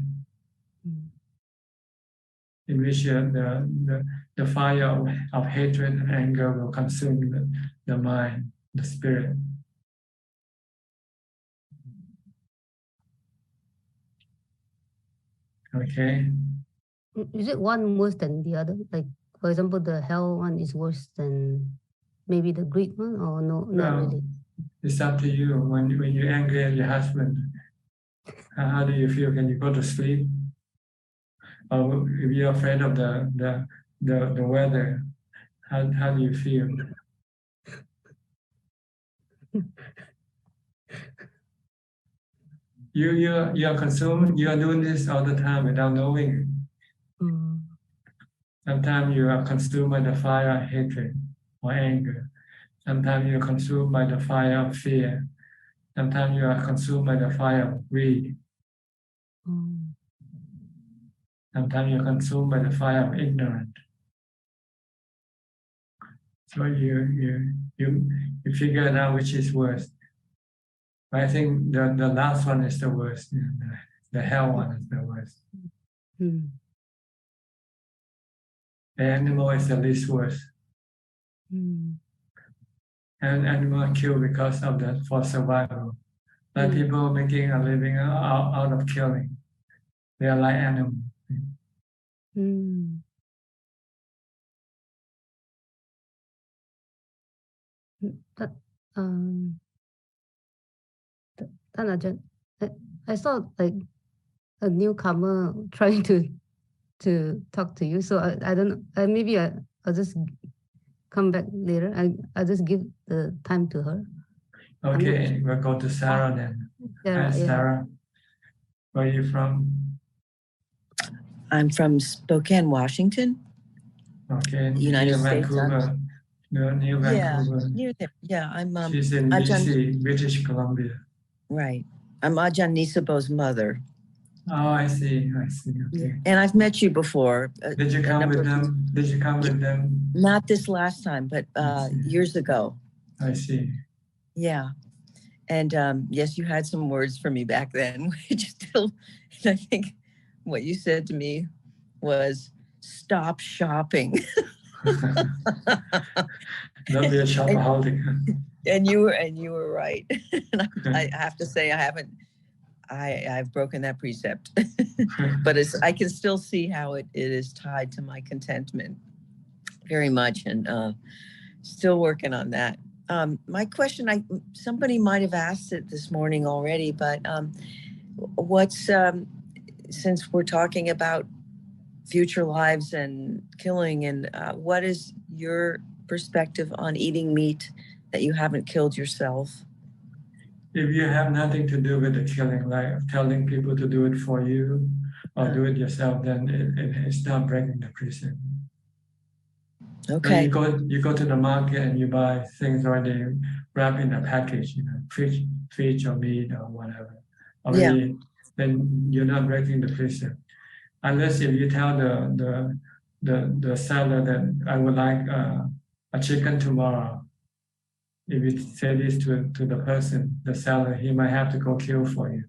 S1: in which the fire of hatred and anger will consume the mind, the spirit. Okay.
S18: Is it one worse than the other? Like, for example, the hell one is worse than maybe the greed one, or no, not really?
S1: It's up to you. When you're angry at your husband, how do you feel? Can you go to sleep? Or if you're afraid of the weather, how do you feel? You are consumed. You are doing this all the time without knowing it. Sometimes you are consumed by the fire of hatred or anger. Sometimes you are consumed by the fire of fear. Sometimes you are consumed by the fire of greed. Sometimes you are consumed by the fire of ignorance. So you figure out which is worse. I think the last one is the worst. The hell one is the worst.
S18: Mm.
S1: The animal is the least worst.
S18: Mm.
S1: And animal killed because of that for survival. Like people making a living out of killing. They are like animals.
S18: Mm. But Ajahn, I saw like a newcomer trying to talk to you. So I don't know. Maybe I'll just come back later. I'll just give the time to her.
S1: Okay, we'll go to Sarah then.
S18: Sarah,
S1: Hi,
S18: yeah.
S1: Sarah. Where are you from?
S19: I'm from Spokane, Washington.
S1: Okay,
S19: United
S1: near
S19: States.
S1: Vancouver. Near Vancouver.
S19: Near there. Yeah, I'm.
S1: She's in BC, British Columbia.
S19: Right. I'm Ajahn Nisabo's mother.
S1: Oh, I see. Okay.
S19: And I've met you before.
S1: Did you come with them? Did you come with them?
S19: Not this last time, but years ago.
S1: I see.
S19: Yeah. And yes, you had some words for me back then, which still, I think what you said to me was stop shopping.
S1: Don't be a shopaholic.
S19: And you were right. And I have to say I've broken that precept. But I can still see how it is tied to my contentment very much, and still working on that. My question, somebody might have asked it this morning already, but since we're talking about future lives and killing, and what is your perspective on eating meat that you haven't killed yourself?
S1: If you have nothing to do with the killing, like telling people to do it for you or do it yourself, then it's not breaking the precept.
S19: Okay.
S1: So you go to the market and you buy things already wrapped in a package, fish or meat or whatever. Already, then you're not breaking the precept. Unless if you tell the seller that I would like a chicken tomorrow. If you say this to the person, the seller, he might have to go kill for you.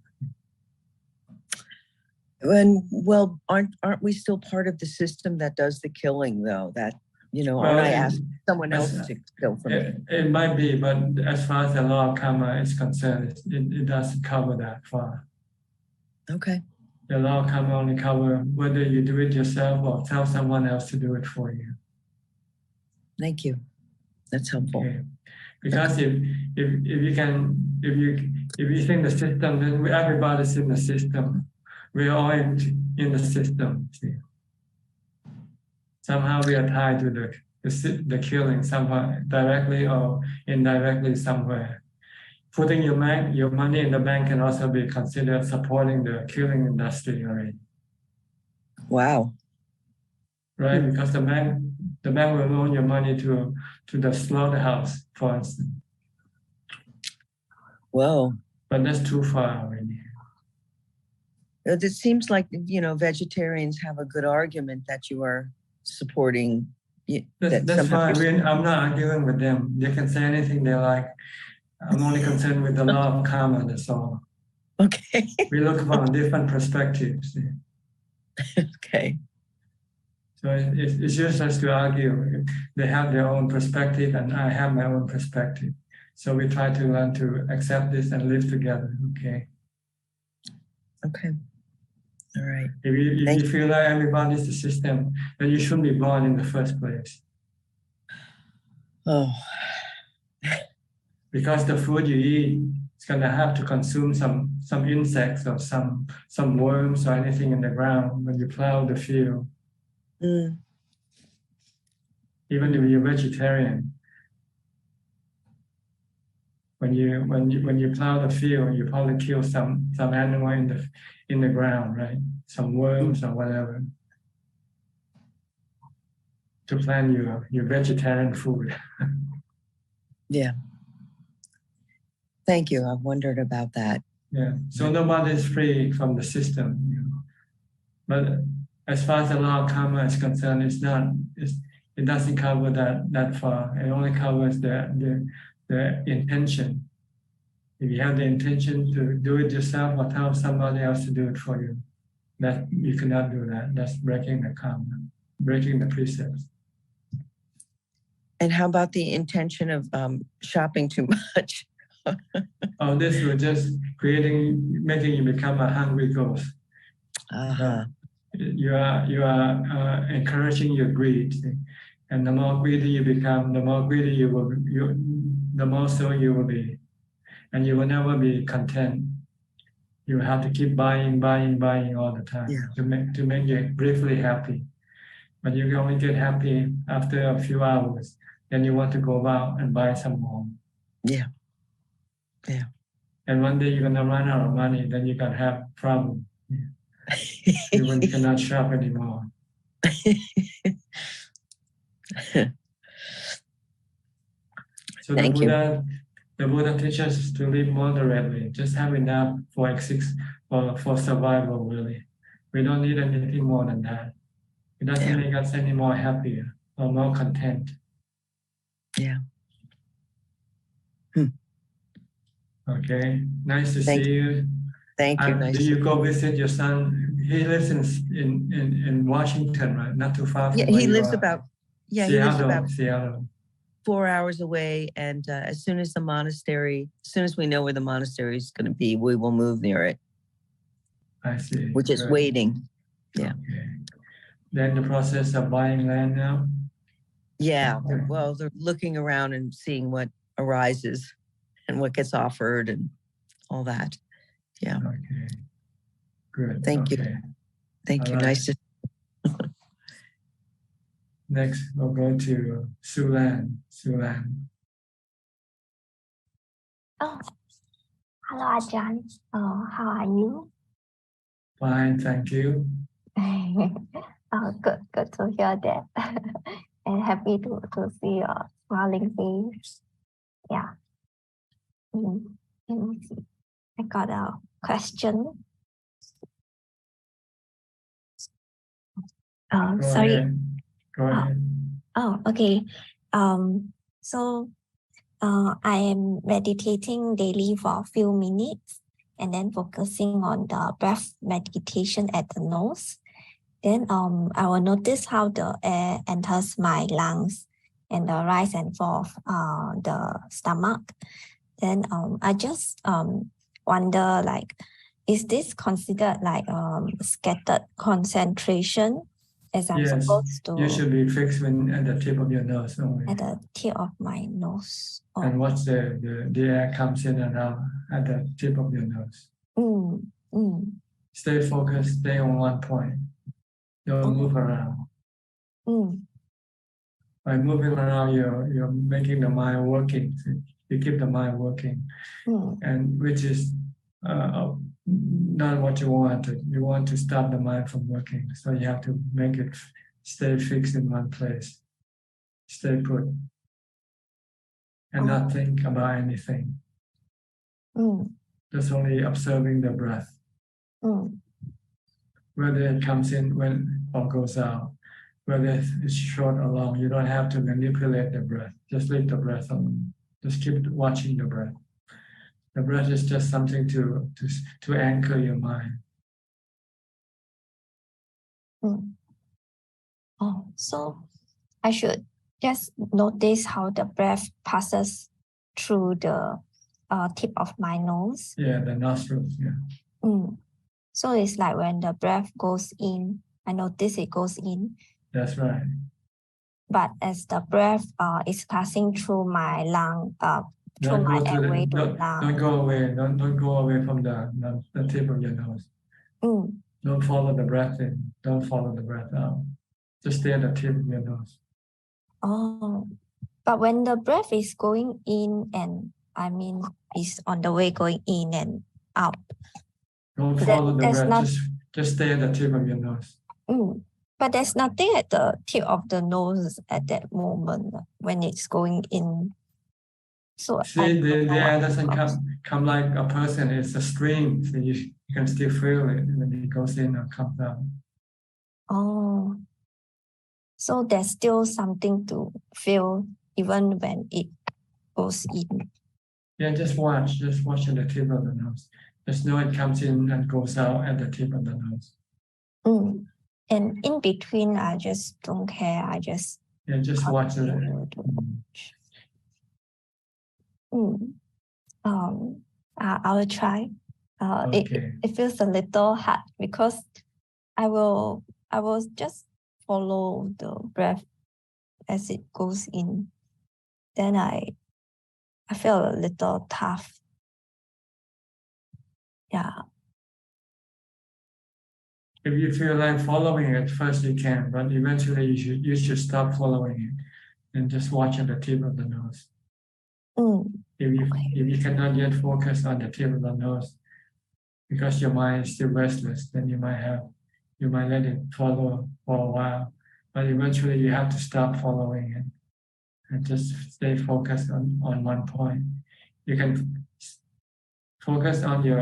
S19: And well, aren't we still part of the system that does the killing though? That aren't I asking someone else to kill for me?
S1: It might be, but as far as the law of karma is concerned, it doesn't cover that far.
S19: Okay.
S1: The law of karma only cover whether you do it yourself or tell someone else to do it for you.
S19: Thank you. That's helpful.
S1: Okay. Because if you think the system, then everybody's in the system. We're all in the system. See? Somehow we are tied to the killing, somehow directly or indirectly somewhere. Putting your money in the bank can also be considered supporting the killing industry already.
S19: Wow.
S1: Right, because the bank will loan your money to the slaughterhouse, for instance.
S19: Whoa.
S1: But that's too far already.
S19: It seems like, vegetarians have a good argument that you are supporting.
S1: That's fine. I'm not arguing with them. They can say anything they like. I'm only concerned with the law of karma, that's all.
S19: Okay.
S1: We look from different perspectives.
S19: Okay.
S1: So it's useless to argue. They have their own perspective and I have my own perspective. So we try to learn to accept this and live together, okay?
S19: Okay. All right.
S1: If you feel like everybody's the system, then you shouldn't be born in the first place.
S19: Oh.
S1: Because the food you eat is gonna have to consume some insects or some worms or anything in the ground when you plow the field.
S19: Mm.
S1: Even if you're vegetarian, when you plow the field, you probably kill some animal in the ground, right? Some worms or whatever, to plant your vegetarian food.
S19: Yeah. Thank you. I've wondered about that.
S1: Yeah. So nobody is free from the system, But as far as the law of karma is concerned, it doesn't cover that far. It only covers the intention. If you have the intention to do it yourself or tell somebody else to do it for you, that you cannot do that. That's breaking the karma, breaking the precepts.
S19: And how about the intention of shopping too much?
S1: Oh, this will just making you become a hungry ghost. You are encouraging your greed, and the more greedy you become, the more greedy you will, the more so you will be, and you will never be content. You have to keep buying all the time to make you briefly happy, but you can only get happy after a few hours. Then you want to go out and buy some more.
S19: Yeah.
S1: And one day you're gonna run out of money. Then you can have problem. You cannot shop anymore. So the Buddha teaches us to live moderately. Just have enough for survival. Really, we don't need anything more than that. It doesn't make us any more happier or more content.
S19: Yeah.
S1: Okay. Nice to see you.
S19: Thank you.
S1: Do you go visit your son? He lives in Washington, right? Not too far from where
S19: he
S1: you
S19: lives
S1: are.
S19: about
S1: Seattle.
S19: 4 hours away. And as soon as we know where the monastery is going to be, we will move near it.
S1: I see.
S19: We're just waiting. Yeah.
S1: Okay. Then the process of buying land now?
S19: Yeah. They're looking around and seeing what arises and what gets offered and all that. Yeah.
S1: Okay. Good.
S19: Thank you. Thank you.
S1: Right.
S19: Nice to.
S1: Next, we'll go to Sulan.
S10: Oh, hello, Ajahn. How are you?
S1: Fine, thank you.
S10: Good to hear that. And happy to see your smiling face. Yeah. Let me see. I got a question. Sorry.
S1: Go ahead.
S10: Oh, okay. So I am meditating daily for a few minutes and then focusing on the breath meditation at the nose. Then I will notice how the air enters my lungs and the rise and fall of the stomach. Then I just wonder, like, is this considered like scattered concentration? As I'm supposed to.
S1: You should be fixed at the tip of your nose only.
S10: At the tip of my nose. Oh.
S1: And watch the air comes in and out at the tip of your nose. Stay focused, stay on one point. Don't move around. By moving around, you're making the mind working. You keep the mind working, and which is not what you want. You want to stop the mind from working, so you have to make it stay fixed in one place, stay put, and not think about anything. Just only observing the breath, whether it comes in or goes out, whether it's short or long. You don't have to manipulate the breath. Just leave the breath alone. Just keep watching the breath. The breath is just something to anchor your mind.
S10: Oh, so I should just notice how the breath passes through the tip of my nose.
S1: Yeah, the nostrils. Yeah.
S10: So it's like when the breath goes in, I notice it goes in.
S1: That's right.
S10: But as the breath is passing through my lung, through my airway to lung.
S1: Don't go away. Don't go away from the tip of your nose. Don't follow the breath in. Don't follow the breath out. Just stay at the tip of your nose.
S10: Oh, but when the breath is going in and is on the way going in and out.
S1: Don't follow the breath. Just stay at the tip of your nose.
S10: But there's nothing at the tip of the nose at that moment when it's going in. So
S1: see, the air doesn't come like a person. It's a stream. So you can still feel it when it goes in or comes out.
S10: Oh, so there's still something to feel even when it goes in.
S1: Yeah, just watch at the tip of the nose. Just know it comes in and goes out at the tip of the nose.
S10: And in between, I just don't care. I just
S1: watch it.
S10: I will try.
S1: Okay.
S10: It feels a little hard because I will just follow the breath as it goes in. Then I feel a little tough. Yeah.
S1: If you feel like following it, first you can, but eventually you should stop following it and just watch at the tip of the nose. If you cannot yet focus on the tip of the nose because your mind is still restless, then you might let it follow for a while. But eventually you have to stop following it and just stay focused on one point. You can focus on your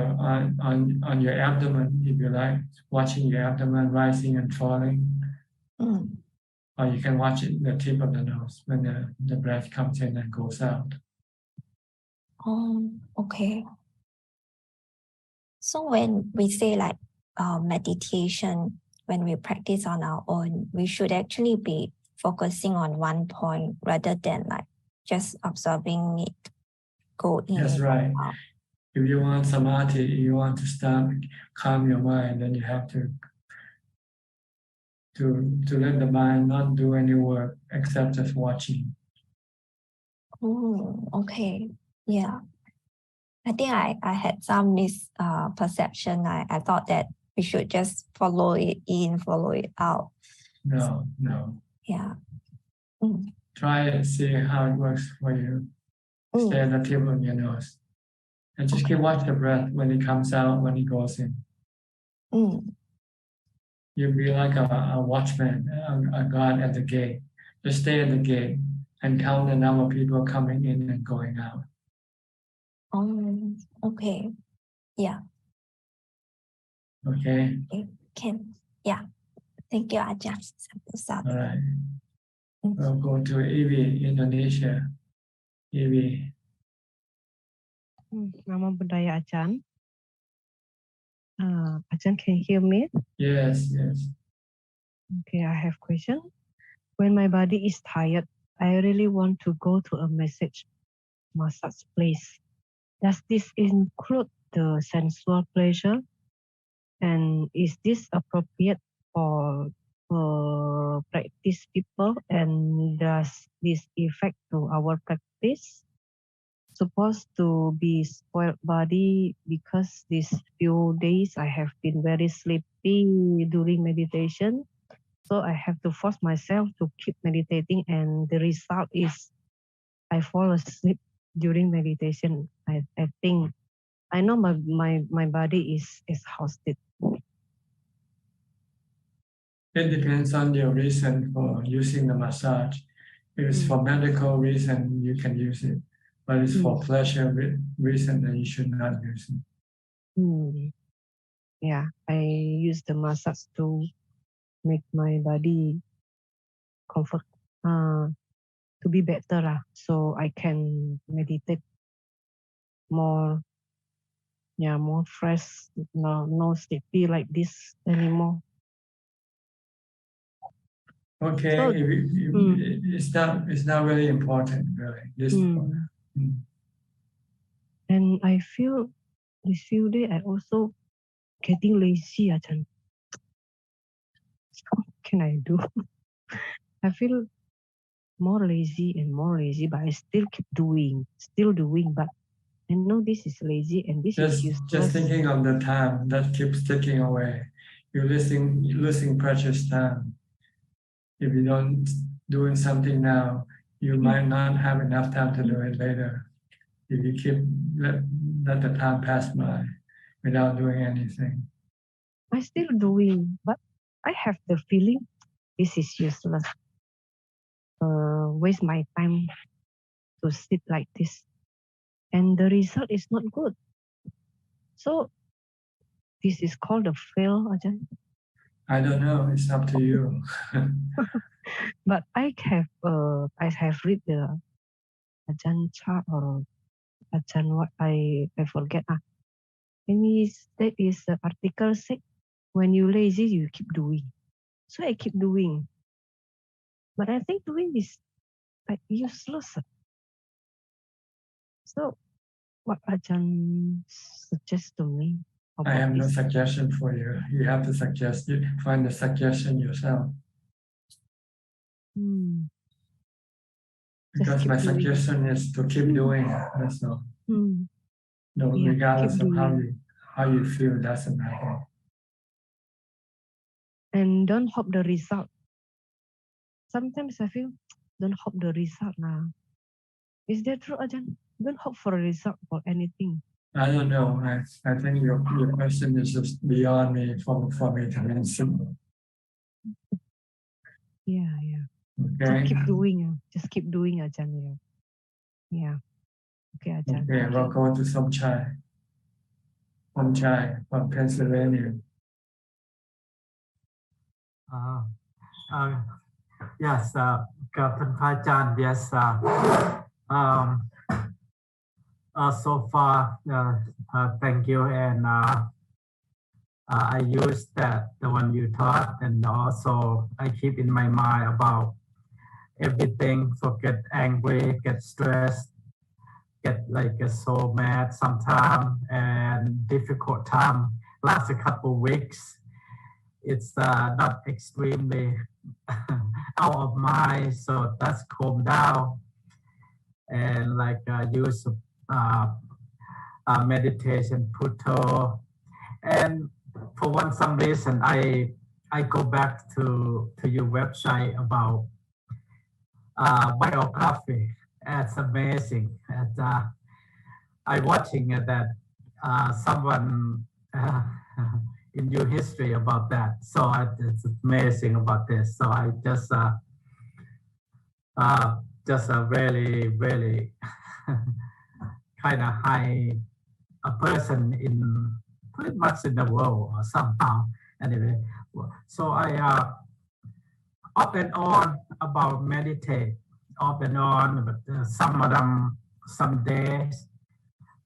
S1: abdomen if you like, watching your abdomen rising and falling. Or you can watch it the tip of the nose when the breath comes in and goes out.
S10: Okay. So when we say like meditation, when we practice on our own, we should actually be focusing on one point rather than like just observing it go in.
S1: That's right.
S10: Out.
S1: If you want samadhi, you want to start calm your mind, then you have to let the mind not do any work except just watching.
S10: Okay. Yeah. I think I had some misperception. I thought that we should just follow it in, follow it out.
S1: No.
S10: Yeah.
S1: Try it, see how it works for you. Stay at the tip of your nose. And just keep watch the breath when it comes out, when it goes in. You'll be like a watchman, a guard at the gate. Just stay at the gate and count the number of people coming in and going out.
S10: Okay. Yeah.
S1: Okay.
S10: Yeah. Thank you, Ajahn.
S1: All right. We'll go to Evie, Indonesia. Evie.
S20: Nama Budaya Ajahn. Ajahn, can you hear me?
S1: Yes.
S20: Okay, I have a question. When my body is tired, I really want to go to a massage place. Does this include the sensual pleasure? And is this appropriate for practice people? And does this affect to our practice? Supposed to be spoiled body because these few days I have been very sleepy during meditation. So I have to force myself to keep meditating, and the result is I fall asleep during meditation. I think I know my body is exhausted.
S1: It depends on your reason for using the massage. If it's for medical reason, you can use it. But it's for pleasure reason that you should not use it.
S20: Yeah, I use the massage to make my body comfort, to be better, so I can meditate more. Yeah, more fresh. No sleepy like this anymore.
S1: Okay, so, it's not really important, really.
S20: And I feel this few days I also getting lazy, Ajahn. So what can I do? I feel more lazy, but I still keep doing, but I know this is lazy and this is useless.
S1: Just thinking of the time that keeps ticking away. You're losing precious time. If you don't doing something now, you might not have enough time to do it later. If you keep let the time pass by without doing anything.
S20: I'm still doing, but I have the feeling this is useless. Waste my time to sit like this. And the result is not good. So this is called a fail, Ajahn.
S1: I don't know. It's up to you.
S20: But I have read the Ajahn chart or Ajahn, what I forget. And that is the article 6. When you lazy, you keep doing. So I keep doing. But I think doing is like useless. So what Ajahn suggests to me?
S1: I have no suggestion for you. You have to suggest, you find the suggestion yourself. Because my suggestion is to keep doing it. That's all. No,
S20: Yeah,
S1: regardless
S20: keep
S1: of
S20: doing.
S1: how you feel, doesn't matter.
S20: And don't hope the result. Sometimes I feel, don't hope the result now. Is that true, Ajahn? Don't hope for a result for anything.
S1: I don't know. I think your question is just beyond me for me to answer.
S20: Yeah.
S1: Okay.
S20: So keep doing. Just keep doing, Ajahn. Yeah. Okay, Ajahn.
S1: Okay, we'll go to Suchart from Pennsylvania.
S21: Yes, Captain Ajahn, yes. So far, thank you, and I use the one you taught, and also I keep in my mind about everything. So get angry, get stressed, get like so mad sometime, and difficult time last a couple of weeks. It's not extremely out of mind, so that's calm down, and like use meditation, Putto, and for some reason I go back to your website about biography. It's amazing. And I watching that someone in your history about that. So it's amazing about this. So I just a really, really kind of high a person in pretty much in the world or somehow. Anyway, so I off and on about meditate, off and on, but some of them, some days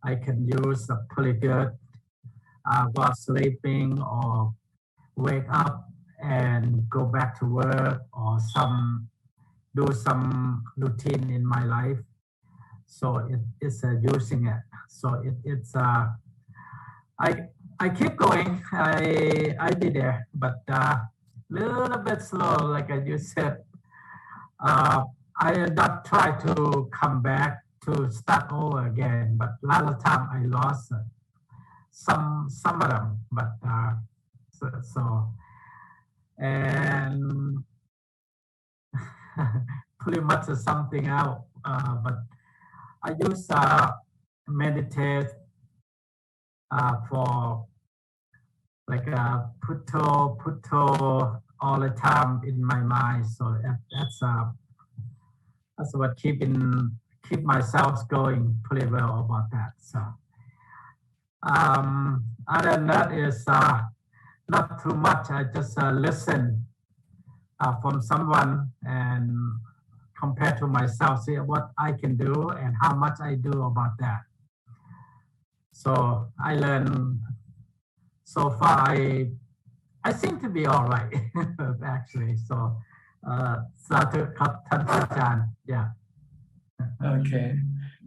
S21: I can use pretty good while sleeping or wake up and go back to work or do some routine in my life. So it's using it. So it's I keep going. I be there, but little bit slow, like you said. I not try to come back to start over again, but a lot of time I lost some of them. But so and pretty much something out. But I use meditate for like Putto all the time in my mind. So that's what keep myself going pretty well about that. So other than that is not too much. I just listen from someone and compare to myself, see what I can do and how much I do about that. So I learn so far. I seem to be all right actually. So yeah.
S1: Okay,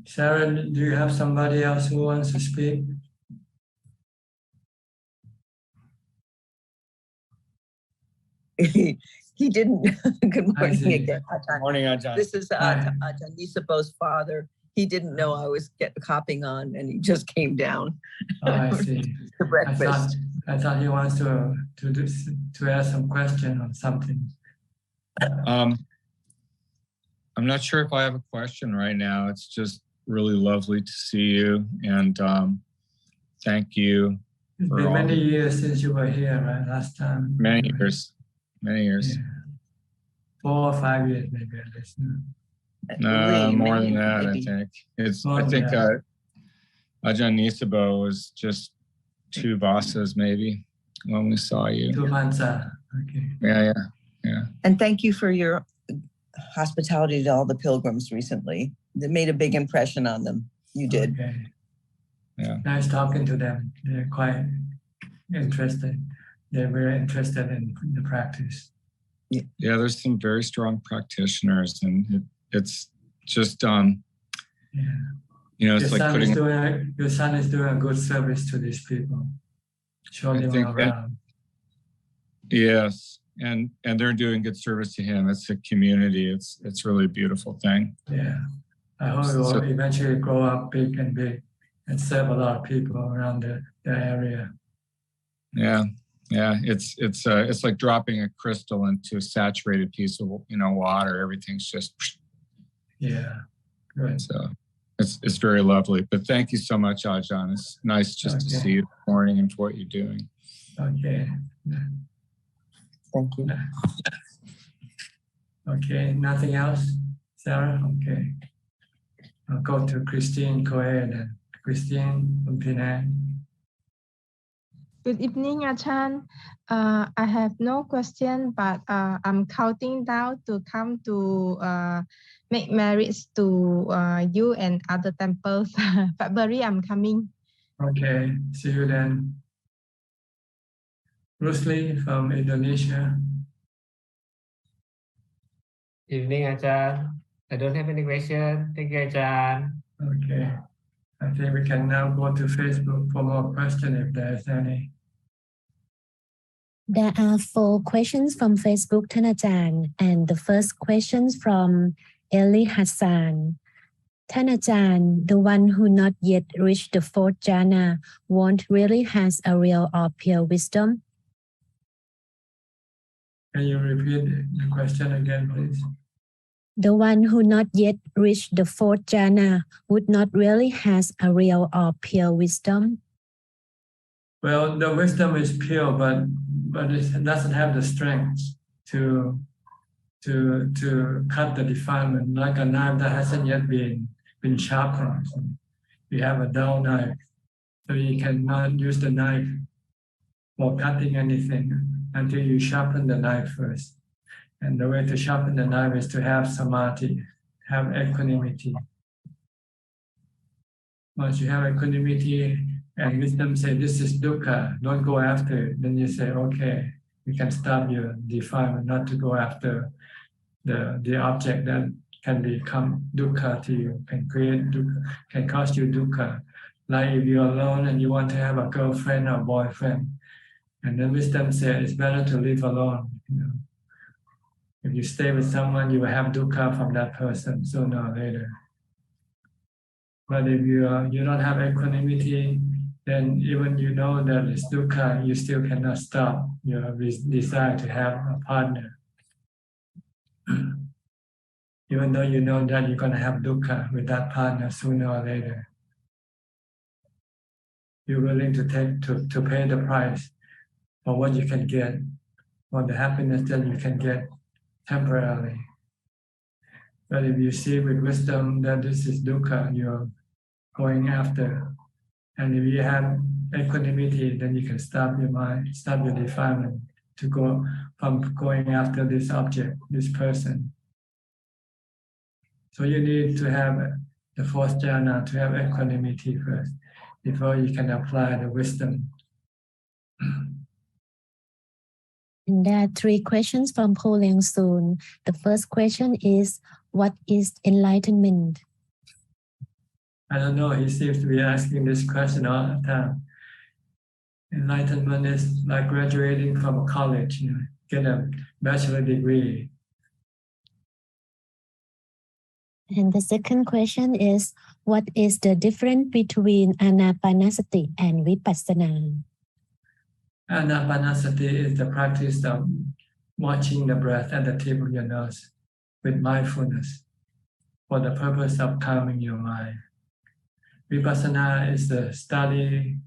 S1: Sharon, do you have somebody else who wants to speak?
S19: He didn't. Good morning again.
S22: Good morning, Ajahn.
S19: This is Ajahn Nisapo's father. He didn't know I was hopping on, and he just came down.
S1: Oh, I see.
S19: To breakfast.
S1: I thought he wants to ask some question or something.
S22: I'm not sure if I have a question right now. It's just really lovely to see you, and thank you.
S1: It's been many years since you were here, right? Last time.
S22: Many years. Yeah.
S1: 4 or 5 years, maybe at least.
S22: No, more than that, maybe. I think. I think Ajahn Nisapo was just 2 vasas, maybe, when we saw you.
S1: 2 months, okay.
S22: Yeah.
S19: And thank you for your hospitality to all the pilgrims recently. That made a big impression on them. You did.
S1: Okay.
S22: Yeah.
S1: Nice talking to them. They're quite interested. They're very interested in the practice.
S22: Yeah, there's some very strong practitioners, and it's just you know, it's like putting.
S1: Your son is doing a good service to these people. Show them around.
S22: Yes, and they're doing good service to him. It's a community. It's really a beautiful thing.
S1: Yeah, I hope it will eventually grow up big and serve a lot of people around the area.
S22: Yeah, yeah. It's like dropping a crystal into a saturated piece of water. Everything's just.
S1: Yeah, good.
S22: So it's very lovely. But thank you so much, Ajahn. It's nice just to see you this morning and what you're doing.
S1: Okay.
S19: Thank you.
S1: Okay, nothing else, Sarah? Okay. I'll go to Christine. Go ahead. Christine from Penang.
S2: Good evening, Ajahn. I have no question, but I'm counting down to come to make marriage to you and other temples. February, I'm coming.
S1: Okay, see you then. Rusli from Indonesia.
S4: Evening, Ajahn. I don't have any question. Thank you, Ajahn.
S1: Okay. I think we can now go to Facebook for more questions if there's any.
S23: There are 4 questions from Facebook,ท่านอาจารย์, and the first questions from Eli Hassan. ท่านอาจารย์, the one who not yet reached the 4th jhana won't really has a real or pure wisdom.
S1: Can you repeat the question again, please?
S23: The one who not yet reached the 4th jhana would not really has a real or pure wisdom.
S1: Well, the wisdom is pure, but it doesn't have the strength to cut the defilement, like a knife that hasn't yet been sharpened. So you have a dull knife, so you cannot use the knife for cutting anything until you sharpen the knife first. And the way to sharpen the knife is to have samadhi, have equanimity. Once you have equanimity and wisdom say, this is dukkha, don't go after it, then you say, okay, you can stop your defilement, not to go after the object that can become dukkha to you, can create dukkha, can cause you dukkha. Like if you're alone and you want to have a girlfriend or boyfriend, and then wisdom says it's better to live alone. If you stay with someone, you will have dukkha from that person sooner or later. But if you don't have equanimity, then even you know that it's dukkha, you still cannot stop your desire to have a partner. Even though you know that you're going to have dukkha with that partner sooner or later. You're willing to pay the price for what you can get, for the happiness that you can get temporarily. But if you see with wisdom that this is dukkha, you're going after. And if you have equanimity, then you can stop your mind, stop your defilement to go from going after this object, this person. So you need to have the 4th jhana, to have equanimity first, before you can apply the wisdom.
S23: And there are 3 questions from Po Leong Soon. The first question is, what is enlightenment?
S1: I don't know, he seems to be asking this question all the time. Enlightenment is like graduating from college, get a bachelor degree.
S23: And the second question is, what is the difference between anapanasati and vipassana?
S1: Anapanasati is the practice of watching the breath at the tip of your nose with mindfulness for the purpose of calming your mind. Vipassana is the study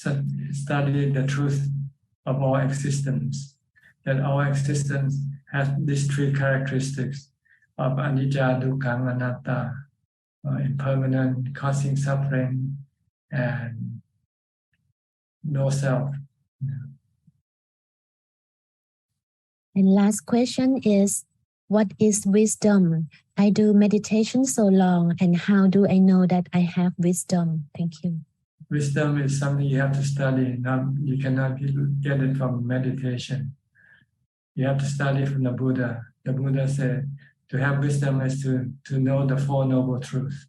S1: the truth of all existence, that all existence has these 3 characteristics of anicca, dukkha, anatta, impermanent, causing suffering, and no self.
S23: And last question is, what is wisdom? I do meditation so long, and how do I know that I have wisdom? Thank you.
S1: Wisdom is something you have to study. You cannot get it from meditation. You have to study from the Buddha. The Buddha said to have wisdom is to know the Four Noble Truths.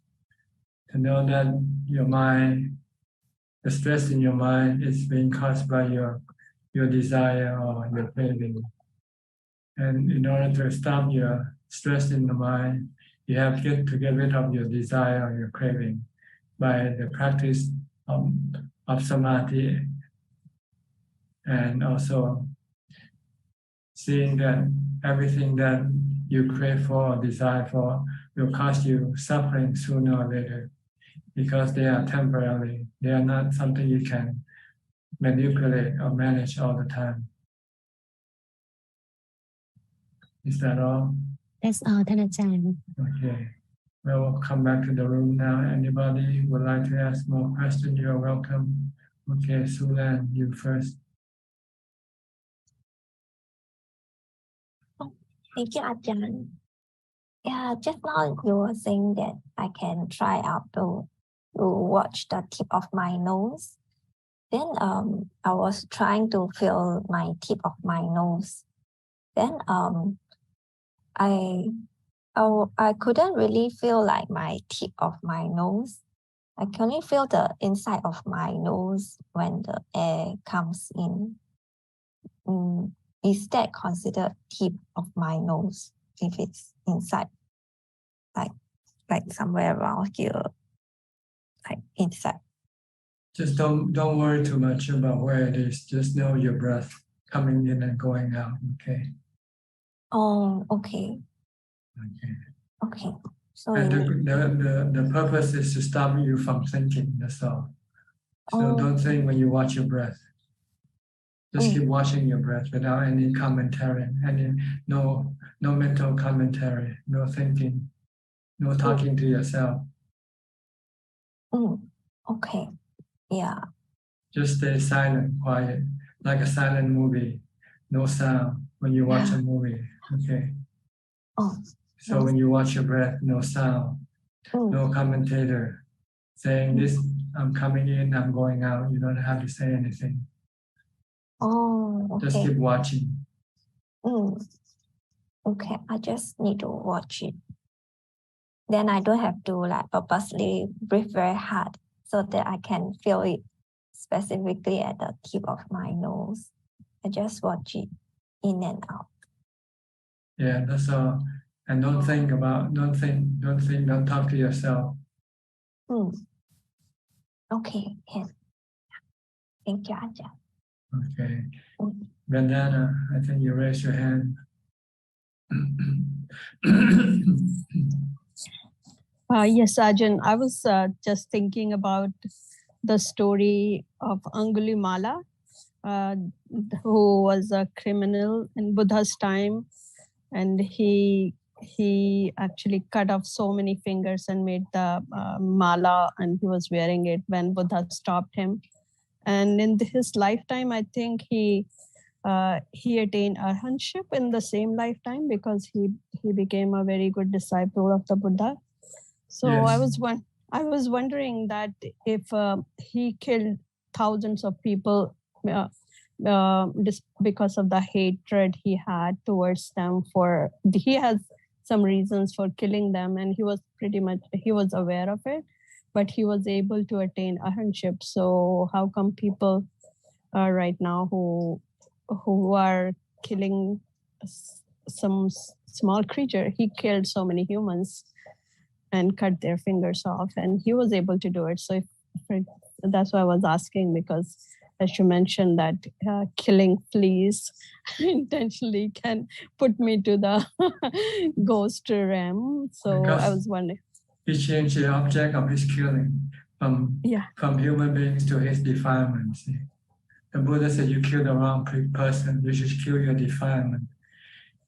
S1: To know that your mind, the stress in your mind is being caused by your desire or your craving. And in order to stop your stress in the mind, you have to get rid of your desire or your craving by the practice of samadhi, and also seeing that everything that you crave for or desire for will cause you suffering sooner or later, because they are temporary. They are not something you can manipulate or manage all the time. Is that all?
S23: That's all,ท่านอาจารย์
S1: Okay. We'll come back to the room now. Anybody would like to ask more questions? You are welcome. Okay, Sulan, you first.
S10: Thank you, Ajahn. Yeah, just now you were saying that I can try out to watch the tip of my nose. Then I was trying to feel my tip of my nose. Then I couldn't really feel like my tip of my nose. I can only feel the inside of my nose when the air comes in. Is that considered tip of my nose if it's inside, like somewhere around here, like inside?
S1: Just don't worry too much about where it is. Just know your breath coming in and going out. Okay.
S10: Oh, okay.
S1: Okay.
S10: Okay. So
S1: and the purpose is to stop you from thinking. That's all. So don't think when you watch your breath. Just keep watching your breath without any commentary, no mental commentary, no thinking, no talking to yourself.
S10: Okay. Yeah.
S1: Just stay silent, quiet, like a silent movie. No sound when you watch a movie. Okay. So when you watch your breath, no sound, no commentator saying this, I'm coming in, I'm going out. You don't have to say anything.
S10: Okay.
S1: Just keep watching.
S10: Okay, I just need to watch it. Then I don't have to like purposely breathe very hard so that I can feel it specifically at the tip of my nose. I just watch it in and out.
S1: Yeah, that's all. And don't talk to yourself.
S10: Okay, yes. Thank you, Ajahn.
S1: Okay. Vandana, I think you raised your hand.
S16: Yes, Ajahn, I was just thinking about the story of Angulimala, who was a criminal in Buddha's time, and he actually cut off so many fingers and made the mala, and he was wearing it when Buddha stopped him. And in his lifetime, I think he attained arhatship in the same lifetime because he became a very good disciple of the Buddha. So yes. I was wondering that if he killed thousands of people just because of the hatred he had towards them, he has some reasons for killing them, and he was aware of it, but he was able to attain arhatship. So how come people right now who are killing some small creature? He killed so many humans and cut their fingers off, and he was able to do it. So that's why I was asking, because as you mentioned that killing fleas intentionally can put me to the ghost realm. So because I was wondering.
S1: He changed the object of his killing from human beings to his defilements. The Buddha said, you kill the wrong person. You should kill your defilement.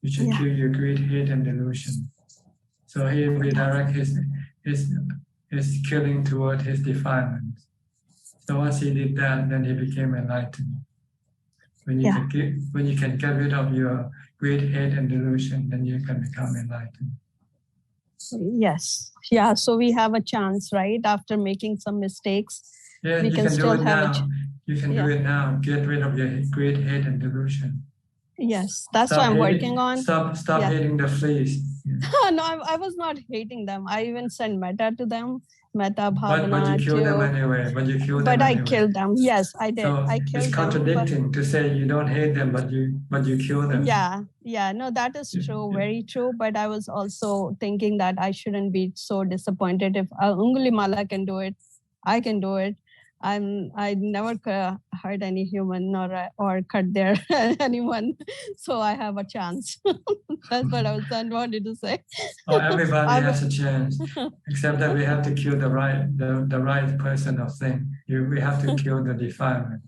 S1: You should kill your greed, hate, and delusion. So he redirected his killing toward his defilement. So once he did that, then he became enlightened. When you can get rid of your greed, hate, and delusion, then you can become enlightened.
S16: Yes. Yeah. So we have a chance, right? After making some mistakes,
S1: Yeah,
S16: we
S1: you
S16: can
S1: can do
S16: still
S1: it
S16: have
S1: now. You can do it now. Get rid of your great hate and delusion.
S16: Yes, that's
S1: Stop
S16: what I'm
S1: hating,
S16: working on.
S1: Stop hating the fleas.
S16: No, I was not hating them. I even sent metta to them, metta
S1: But
S16: bhavana.
S1: you kill them anyway. But you kill them
S16: But I
S1: anyway.
S16: killed them. Yes, I did.
S1: So
S16: I
S1: it's
S16: killed them.
S1: contradicting to say you don't hate them, but you kill them.
S16: Yeah. No, that is true. Very true. But I was also thinking that I shouldn't be so disappointed. If Angulimala can do it, I can do it. I never hurt any human or cut their anyone, so I have a chance. That's what I wanted to say.
S1: Oh, everybody has a chance, except that we have to kill the right person or thing. We have to kill the defilement.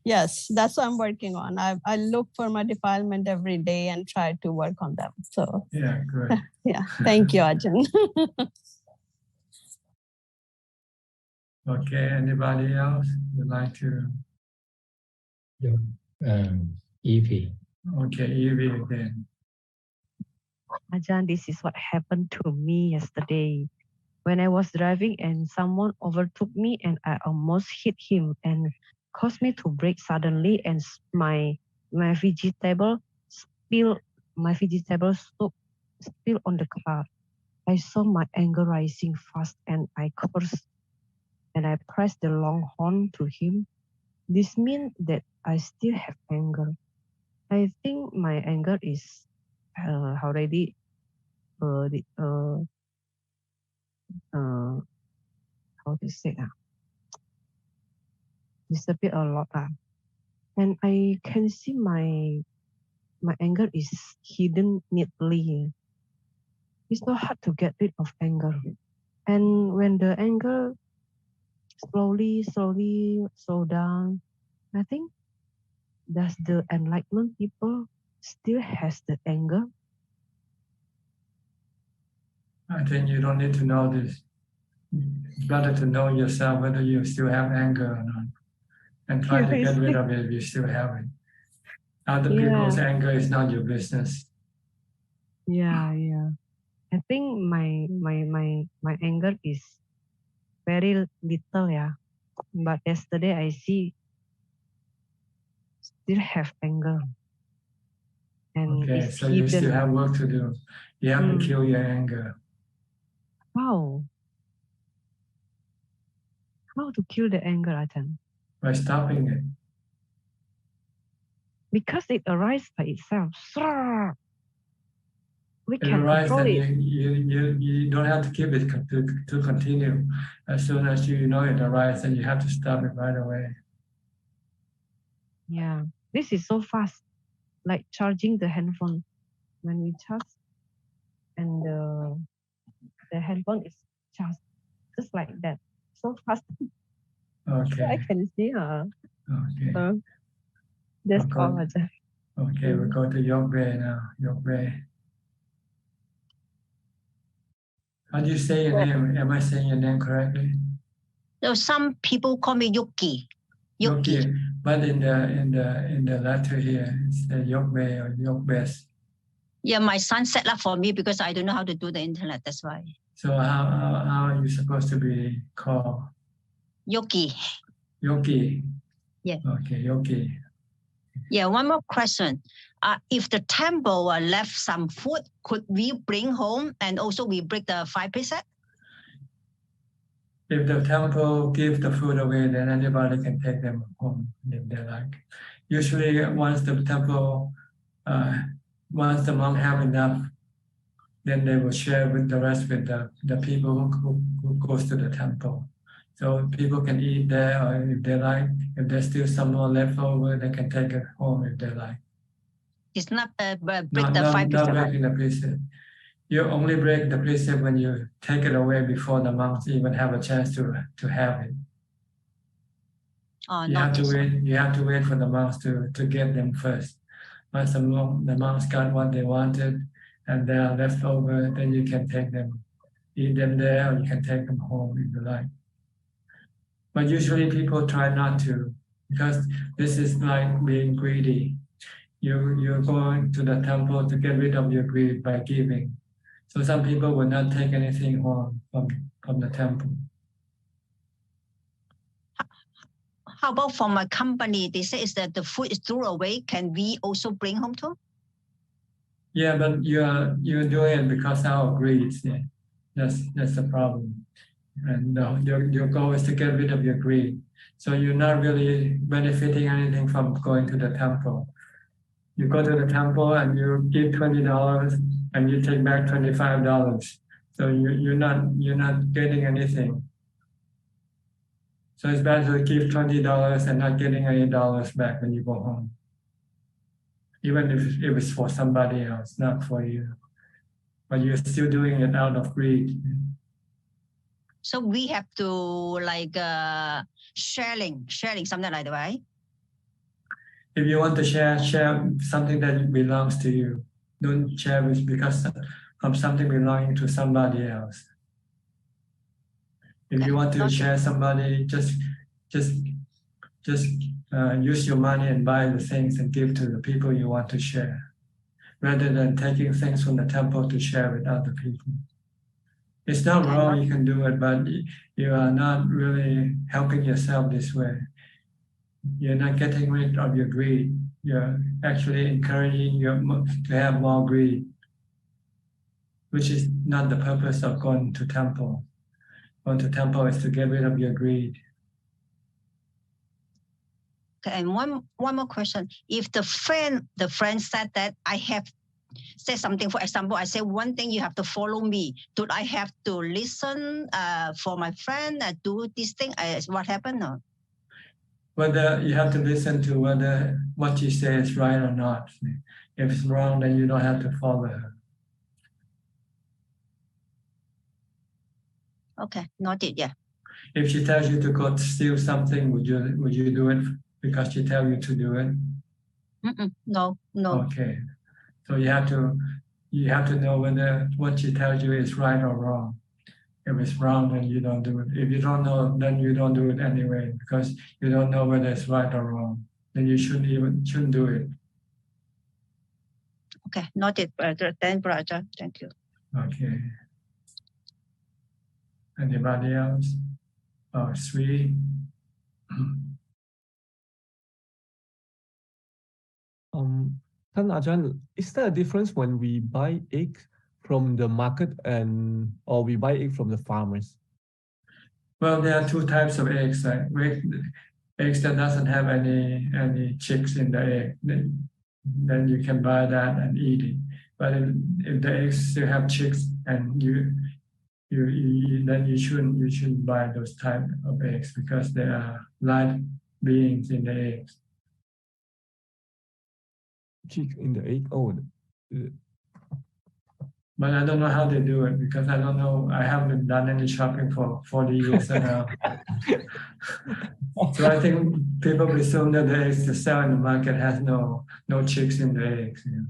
S16: Yes, that's what I'm working on. I look for my defilement every day and try to work on them. So
S1: yeah, good.
S16: Yeah, thank you, Ajahn.
S1: Okay, anybody else would like to?
S5: Evie.
S1: Okay, Evie again.
S20: Ajahn, this is what happened to me yesterday. When I was driving and someone overtook me and I almost hit him and caused me to brake suddenly and my vegetable soup spilled on the car. I saw my anger rising fast and I cursed and I pressed the long horn to him. This means that I still have anger. I think my anger is already how to say disappear a lot and I can see my anger is hidden neatly. It's not hard to get rid of anger, and when the anger slowly slow down, I think does the enlightenment people still has the anger?
S1: I think you don't need to know this. It's better to know yourself whether you still have anger or not, and try to get rid of it if you still have it. Other people's anger is not your business.
S20: Yeah. I think my anger is very little, but yesterday I see still have anger. And
S1: okay, so you still have work to do. You have to kill your anger.
S20: How to kill the anger, Ajahn?
S1: By stopping it.
S20: Because it arises by itself. We
S1: can control it. You don't have to keep it to continue. As soon as you know it arises, then you have to stop it right away.
S20: Yeah, this is so fast, like charging the handphone. When we charge, and the handphone is charged just like that, so fast.
S1: Okay.
S20: I can see her.
S1: Okay.
S20: That's all, Ajahn.
S1: Okay, we go to Yogbe now. Yogbe. How do you say your name? Am I saying your name correctly?
S6: So some people call me Yuki.
S1: Yuki. But in the letter here, it's Yogbe or Yogbes.
S6: Yeah, my son set that for me because I don't know how to do the internet. That's why.
S1: So how are you supposed to be called?
S6: Yoki.
S1: Yoki.
S6: Yeah.
S1: Okay, Yoki.
S6: Yeah, one more question. If the temple left some food, could we bring home and also we break the 5 precepts?
S1: If the temple gives the food away, then anybody can take them home if they like. Usually once the temple, once the monk have enough, then they will share with the rest with the people who goes to the temple. So people can eat there, or if they like, if there's still some more left over, they can take it home if they like.
S6: It's not break
S1: the 5 precepts. Not breaking the precept. You only break the precept when you take it away before the monks even have a chance to have it. You have to wait for the monks to get them first. Once the monks got what they wanted and they are left over, then you can take them, eat them there, or you can take them home if you like. But usually people try not to, because this is like being greedy. You're going to the temple to get rid of your greed by giving. So some people will not take anything home from the temple.
S6: How about from my company? They say is that the food is thrown away. Can we also bring home too?
S1: Yeah, but you're doing it because out of greed. Yeah. That's the problem. And your goal is to get rid of your greed. So you're not really benefiting anything from going to the temple. You go to the temple and you give $20 and you take back $25. So you're not getting anything. So it's better to give $20 and not getting any dollars back when you go home. Even if it was for somebody else, not for you. But you're still doing it out of greed.
S6: So we have to like sharing something like that, right?
S1: If you want to share something that belongs to you. Don't share it because of something belonging to somebody else. If you want to share somebody, just use your money and buy the things and give to the people you want to share, rather than taking things from the temple to share with other people. It's not wrong, you can do it, but you are not really helping yourself this way. You're not getting rid of your greed. You're actually encouraging you to have more greed, which is not the purpose of going to temple. Going to temple is to get rid of your greed.
S6: Okay, and one more question. If the friend said that I have said something, for example, I say one thing, you have to follow me. Do I have to listen for my friend do this thing? What happened? No?
S1: Whether you have to listen to whether what she says is right or not. If it's wrong, then you don't have to follow her.
S6: Okay, noted. Yeah.
S1: If she tells you to go steal something, would you do it because she tells you to do it?
S6: No.
S1: Okay, so you have to know whether what she tells you is right or wrong. If it's wrong, then you don't do it. If you don't know, then you don't do it anyway because you don't know whether it's right or wrong. Then you shouldn't do it.
S6: Okay, noted, brother. Thank you.
S1: Okay. Anybody else? Oh, Sri.
S5: Ajahn, is there a difference when we buy eggs from the market or we buy eggs from the farmers?
S1: Well, there are two types of eggs. Eggs that doesn't have any chicks in the egg, then you can buy that and eat it. But if the eggs still have chicks, and then you shouldn't buy those type of eggs because there are live beings in the eggs.
S5: Chick in the egg? Oh.
S1: But I don't know how they do it because I don't know. I haven't done any shopping for 40 years now. So I think people presume that the eggs they sell in the market has no chicks in the eggs. Yeah.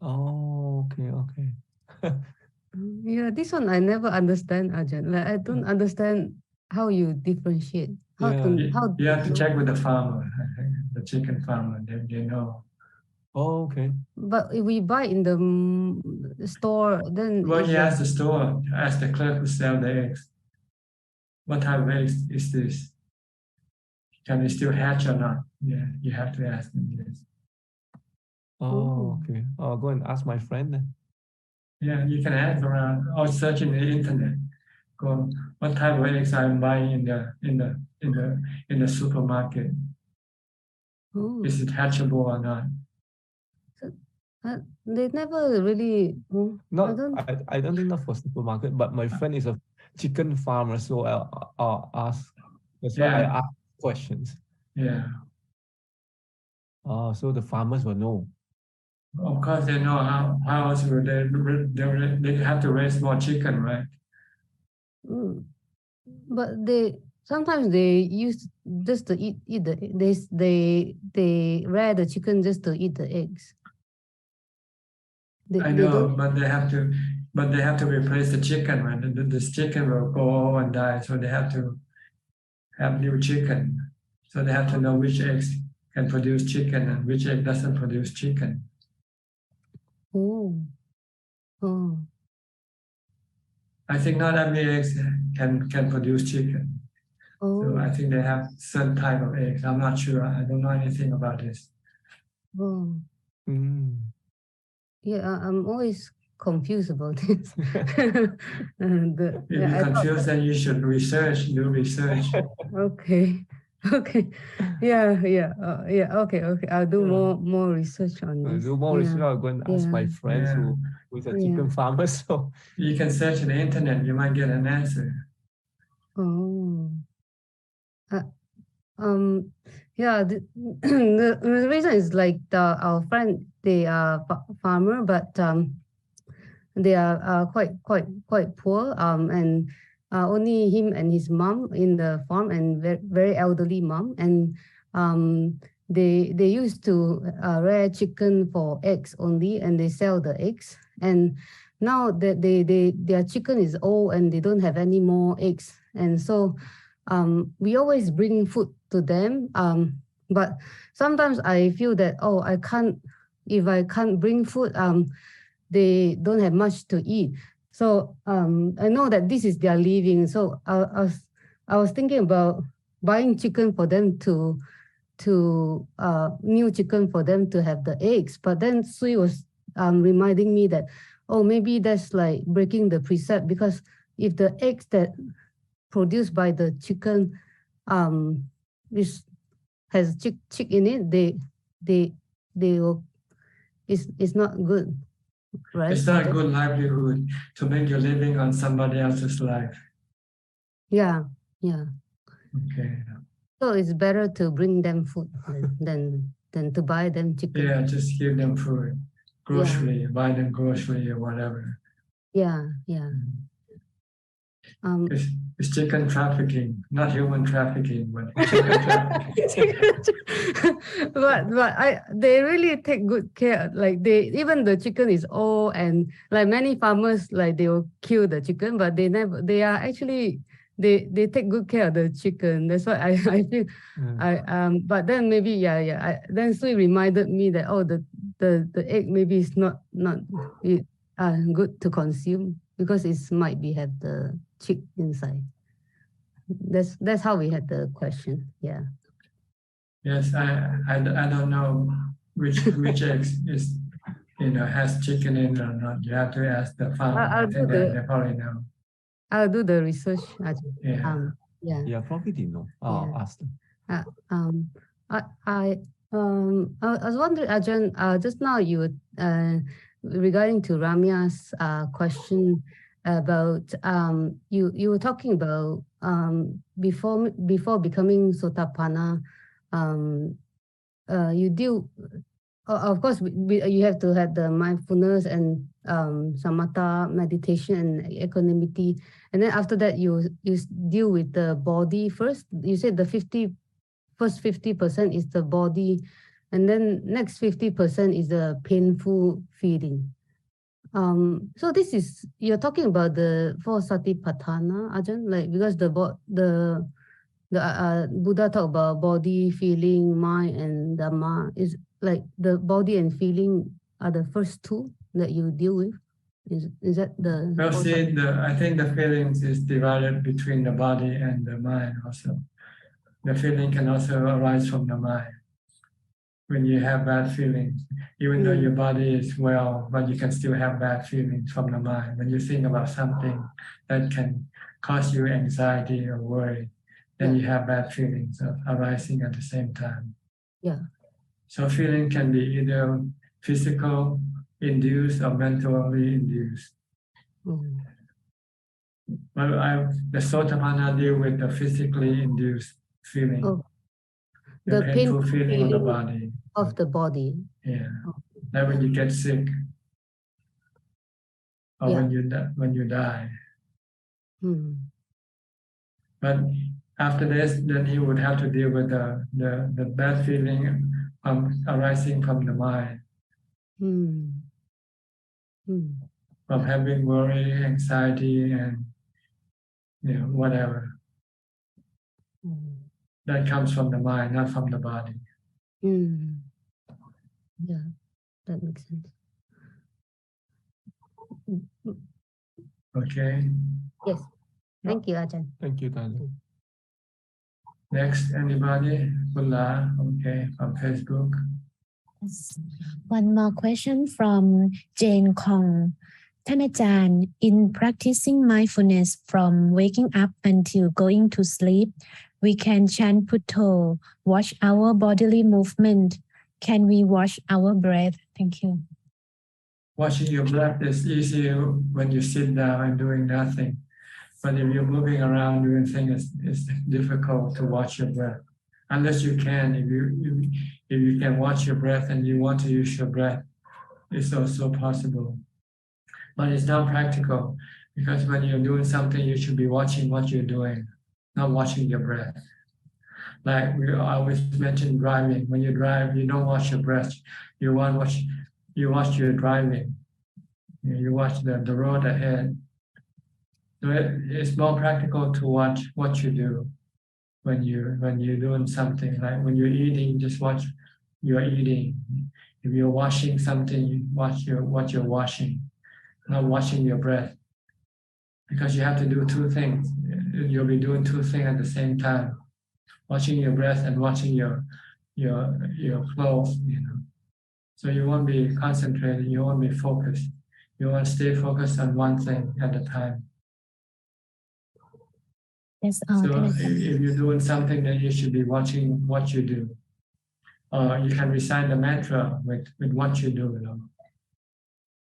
S5: Oh, okay.
S18: Yeah, this one I never understand, Ajahn. Like, I don't understand how you differentiate. How
S1: you have to check with the farmer, the chicken farmer. They know.
S5: Oh, okay.
S18: But if we buy in the store, then
S1: well, you ask the store, ask the clerk who sell the eggs. What type of eggs is this? Can they still hatch or not? Yeah, you have to ask them this.
S5: Oh, okay. I'll go and ask my friend then.
S1: Yeah, you can ask around or search in the internet. Go, what type of eggs I'm buying in the supermarket?
S18: Ooh.
S1: Is it hatchable or not?
S18: They never really.
S5: I don't think not for supermarket, but my friend is a chicken farmer, so I'll ask. That's why I ask questions.
S1: Yeah.
S5: Oh, so the farmers will know.
S1: Of course, they know how else will they have to raise more chicken, right?
S18: But sometimes they use just to eat they rear the chicken just to eat the eggs.
S1: I know, but they have to replace the chicken, right? This chicken will go and die, so they have to have new chicken. So they have to know which eggs can produce chicken and which egg doesn't produce chicken.
S18: Oh.
S1: I think not every egg can produce chicken. So I think they have certain type of eggs. I'm not sure. I don't know anything about this.
S18: Oh. Yeah, I'm always confused about this.
S1: If you're confused, then you should do research.
S18: Okay. Okay. Yeah. Okay. I'll do more research on this.
S5: Do more research. I'll go and ask my friends who's a chicken farmer. So
S1: you can search on the internet. You might get an answer.
S18: Oh. Yeah. The reason is like our friend, they are farmer, but they are quite poor. And only him and his mom in the farm, and very elderly mom. And they used to rear chicken for eggs only, and they sell the eggs. And now that their chicken is old and they don't have any more eggs, and so we always bring food to them. But sometimes I feel that if I can't bring food, they don't have much to eat. So I know that this is their living. So I was thinking about buying chicken for them to new chicken for them to have the eggs. But then Sui was reminding me that, maybe that's like breaking the precept, because if the eggs that produced by the chicken has chick in it, they will, it's not good. Right?
S1: It's not a good livelihood to make your living on somebody else's life.
S18: Yeah.
S1: Okay.
S18: So it's better to bring them food than to buy them chicken.
S1: Yeah, just give them food, grocery, buy them grocery or whatever.
S18: Yeah.
S1: It's chicken trafficking, not human trafficking, but chicken trafficking.
S18: but they really take good care. Like even the chicken is old, and like many farmers, like they will kill the chicken, but they take good care of the chicken. That's why I feel but then maybe then Sui reminded me that the egg maybe is not good to consume, because it might have the chick inside. That's how we had the question. Yeah.
S1: Yes, I don't know which eggs is has chicken in it or not. You have to ask the farmer. I think they probably know.
S18: I'll do the research.
S5: Yeah, probably didn't know. Ask them.
S18: I was wondering, Ajahn, just now you regarding to Ramya's question about you were talking about before becoming Sotapanna, you deal. Of course, you have to have the mindfulness and samatha meditation and equanimity, and then after that you deal with the body first. You said the first 50% is the body, and then next 50% is the painful feeling. So this is, you're talking about the 4 satipatthana, Ajahn, like, because the Buddha talked about body, feeling, mind, and Dhamma. Is like the body and feeling are the first 2 that you deal with? Is that the?
S1: Well, see, I think the feelings is divided between the body and the mind also. The feeling can also arise from the mind. When you have bad feelings, even though your body is well, but you can still have bad feelings from the mind. When you think about something that can cause you anxiety or worry, then you have bad feelings arising at the same time.
S18: Yeah.
S1: So feeling can be either physical induced or mentally induced. But the Sotapanna deal with the physically induced feeling. The painful feeling of the body.
S18: Of the body.
S1: Yeah. Like when you get sick, or when you die. But after this, then you would have to deal with the bad feeling arising from the mind. From having worry, anxiety, and whatever. That comes from the mind, not from the body.
S18: Yeah, that makes sense.
S1: Okay.
S18: Yes. Thank you, Ajahn.
S5: Thank you, Ajahn.
S1: Next, anybody? Bulla, okay, from Facebook.
S23: Yes. One more question from Jane Kong. Tanajan, in practicing mindfulness from waking up until going to sleep, we can chant Putto, watch our bodily movement. Can we watch our breath? Thank you.
S1: Watching your breath is easy when you sit down and doing nothing. But if you're moving around doing things, it's difficult to watch your breath. Unless you can, if you can watch your breath and you want to use your breath, it's also possible. But it's not practical because when you're doing something, you should be watching what you're doing, not watching your breath. Like we always mention driving. When you drive, you don't watch your breath. You watch your driving. You watch the road ahead. So it's more practical to watch what you do when you're doing something. Like when you're eating, just watch you're eating. If you're washing something, you watch what you're washing, not watching your breath. Because you have to do two things. You'll be doing two things at the same time. Watching your breath and watching your clothes, So you won't be concentrated, you won't be focused. You want to stay focused on one thing at a time.
S23: That's
S1: So if you're doing something, then you should be watching what you do. You can recite the mantra with what you do.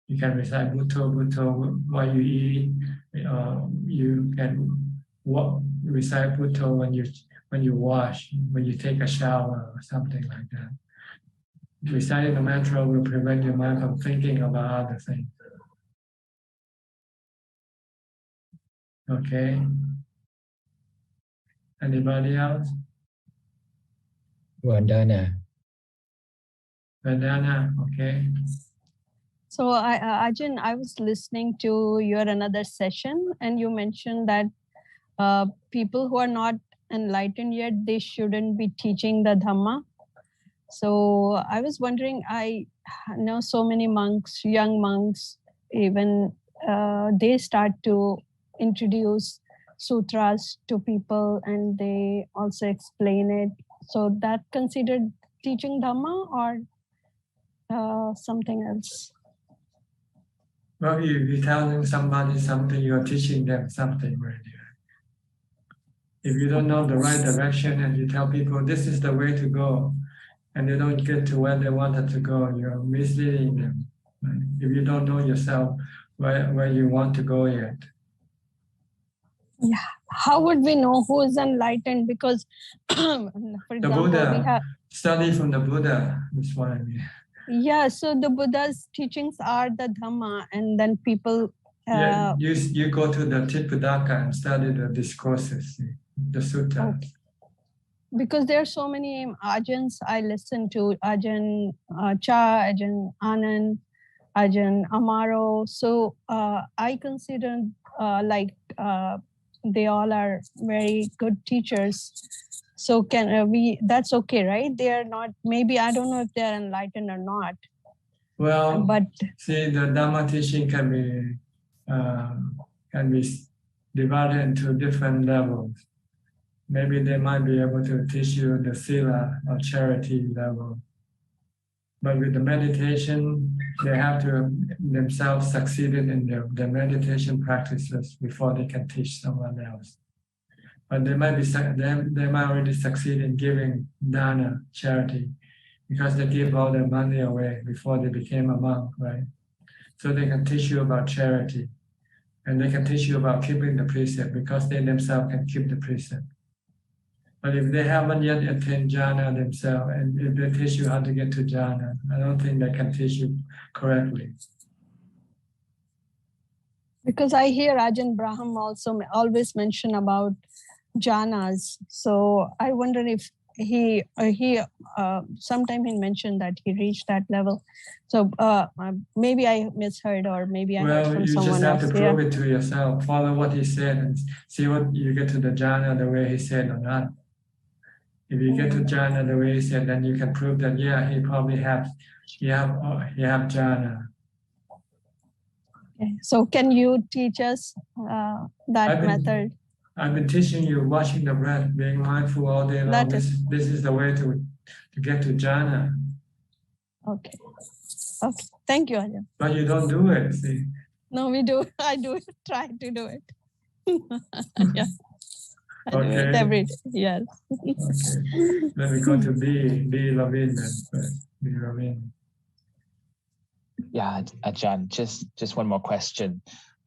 S1: You can recite Bhutto, Bhutto while you eat. You can recite Bhutto when you wash, when you take a shower or something like that. Reciting the mantra will prevent your mind from thinking about other things. Okay. Anybody else?
S3: Vandana.
S1: Vandana, okay.
S16: So Ajahn, I was listening to your another session and you mentioned that people who are not enlightened yet, they shouldn't be teaching the Dhamma. So I was wondering, I know so many monks, young monks, even they start to introduce sutras to people and they also explain it. So that considered teaching Dhamma or something else?
S1: Well, if you're telling somebody something, you're teaching them something already. If you don't know the right direction and you tell people this is the way to go, and they don't get to where they wanted to go, you're misleading them. Right? If you don't know yourself where you want to go yet.
S16: Yeah. How would we know who is enlightened? Because, for example,
S1: the Buddha, study from the Buddha, is what I mean.
S16: Yeah, so the Buddha's teachings are the Dhamma, and then people...
S1: yeah, you go to the Tipitaka and study the discourses, the sutta.
S16: Okay. Because there are so many Ajahns I listen to, Ajahn Cha, Ajahn Anand, Ajahn Amaro. So I consider they all are very good teachers. So can that's okay, right? They are not, maybe I don't know if they are enlightened or not.
S1: Well,
S16: but
S1: see, the Dhamma teaching can be divided into different levels. Maybe they might be able to teach you the sila or charity level. But with the meditation, they have to themselves succeed in their meditation practices before they can teach someone else. But they might already succeed in giving dana, charity, because they give all their money away before they became a monk, right? So they can teach you about charity, and they can teach you about keeping the precept because they themselves can keep the precept. But if they haven't yet attained jhana themselves, and if they teach you how to get to jhana, I don't think they can teach you correctly.
S16: Because I hear Ajahn Braham also always mention about jhanas. So I wonder if he sometime he mentioned that he reached that level. So maybe I misheard, or maybe I heard from someone else.
S1: Well, you just have to prove it to yourself. Follow what he said and see what you get to the jhana the way he said or not. If you get to jhana the way he said, then you can prove that he probably have jhana.
S16: Okay. Okay, so can you teach us that method?
S1: I've been teaching you watching the breath, being mindful all day long. This is the way to get to jhana.
S16: Okay. Okay. Thank you, Ajahn.
S1: But you don't do it, see.
S16: No, we do. I do it. Try to do it. Yeah. I do it
S1: Okay.
S16: every day. Yes.
S1: Okay. Then we go to B Lavin then first. B Lavin.
S17: Yeah, Ajahn, just one more question.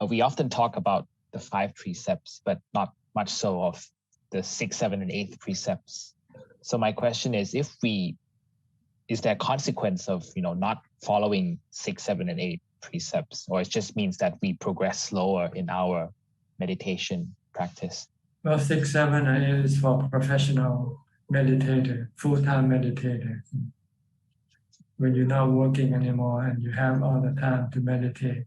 S17: We often talk about the 5 precepts, but not much so of the 6th, 7th, and 8th precepts. So my question is, is there a consequence of not following 6, 7, and 8 precepts, or it just means that we progress slower in our meditation practice?
S1: Well, 6, 7, and 8 is for professional meditator, full-time meditator. When you're not working anymore and you have all the time to meditate.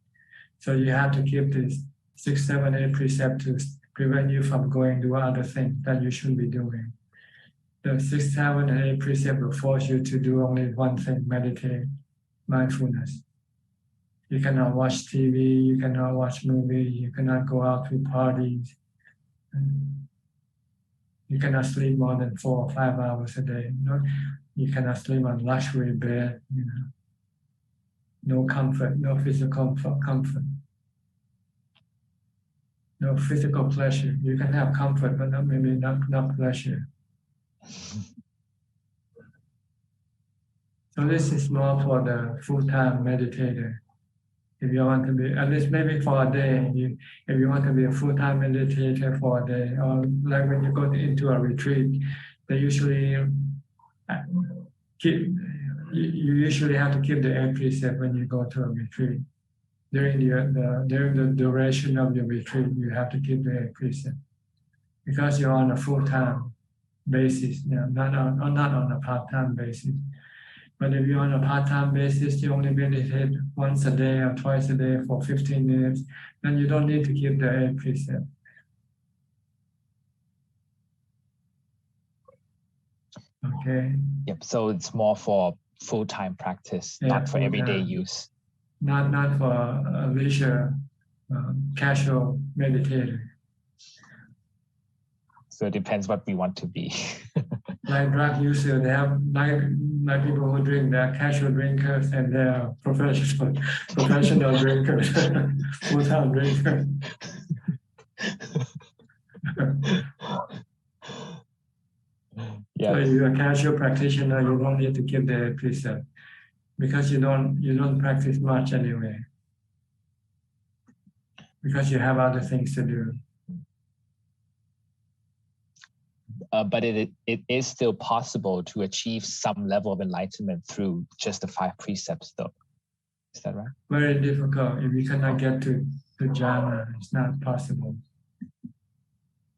S1: So you have to keep this 6, 7, 8 precept to prevent you from going to other things that you should be doing. The 6, 7, and 8 precept will force you to do only one thing, meditate, mindfulness. You cannot watch TV, you cannot watch movies, you cannot go out to parties. You cannot sleep more than 4 or 5 hours a day. You cannot sleep on luxury bed, No comfort, no physical comfort. No physical pleasure. You can have comfort, but maybe not pleasure. So this is more for the full-time meditator. If you want to be, at least maybe for a day, if you want to be a full-time meditator for a day, or like when you go into a retreat, they usually you usually have to keep the 8 precept when you go to a retreat. During the duration of your retreat, you have to keep the 8 precept because you're on a full-time basis, not on a part-time basis. But if you're on a part-time basis, you only meditate once a day or twice a day for 15 minutes, then you don't need to keep the 8 precept. Okay.
S17: Yep. So it's more for full-time practice, not for everyday use.
S1: Not for a leisure, casual meditator.
S17: So it depends what we want to be.
S1: Like drug users, they have like people who drink, they are casual drinkers and they are professional drinkers, full-time drinkers. So if you're a casual practitioner, you don't need to keep the precept because you don't practice much anyway. Because you have other things to do.
S17: But it is still possible to achieve some level of enlightenment through just the 5 precepts, though. Is that right?
S1: Very difficult. If you cannot get to jhana, it's not possible.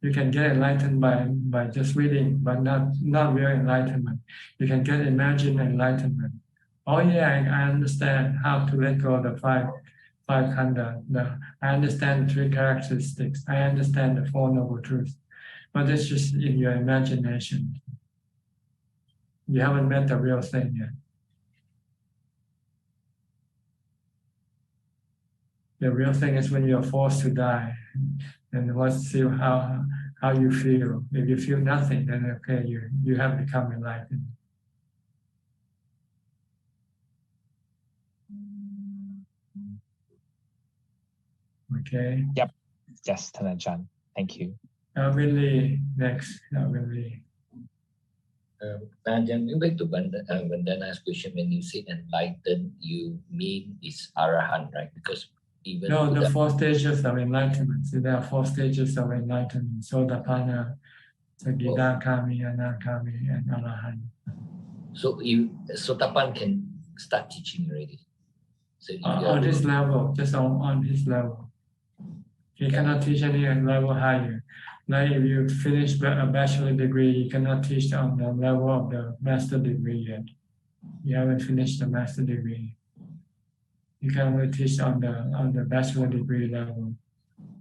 S1: You can get enlightened by just reading, but not real enlightenment. You can get imagined enlightenment. Oh yeah, I understand how to let go of the five khandha. I understand the 3 characteristics. I understand the 4 noble truths. But it's just in your imagination. You haven't met the real thing yet. The real thing is when you're forced to die, and let's see how you feel. If you feel nothing, then okay, you have become enlightened. Okay.
S17: Yep. Yes, Ajahn. Thank you.
S1: Really, next, really.
S3: Ajahn, back to Vandana's question, when you say enlightened, you mean it's Arahant, right? Because even
S1: the 4 stages of enlightenment. So there are 4 stages of enlightenment: Sotapanna, Sakidakami, Anakami, and Arahant.
S3: So Sotapan can start teaching already. So
S1: on this level, just on his level. He cannot teach any level higher. Like if you finish a bachelor degree, you cannot teach on the level of the master degree yet. You haven't finished the master degree. You can only teach on the bachelor degree level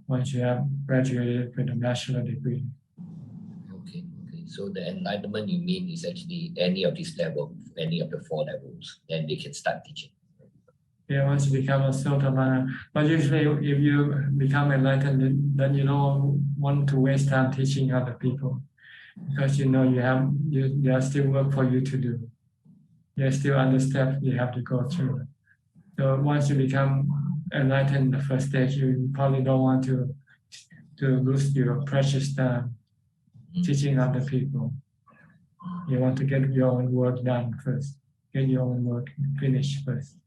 S1: once you have graduated with a bachelor degree.
S3: Okay. So the enlightenment you mean is actually any of these levels, any of the 4 levels, then they can start teaching.
S1: once you become a Sotamana. But usually if you become enlightened, then you don't want to waste time teaching other people, because you know there are still work for you to do. There's still other steps you have to go through. So once you become enlightened in the first stage, you probably don't want to lose your precious time teaching other people. You want to get your own work done first. Get your own work finished first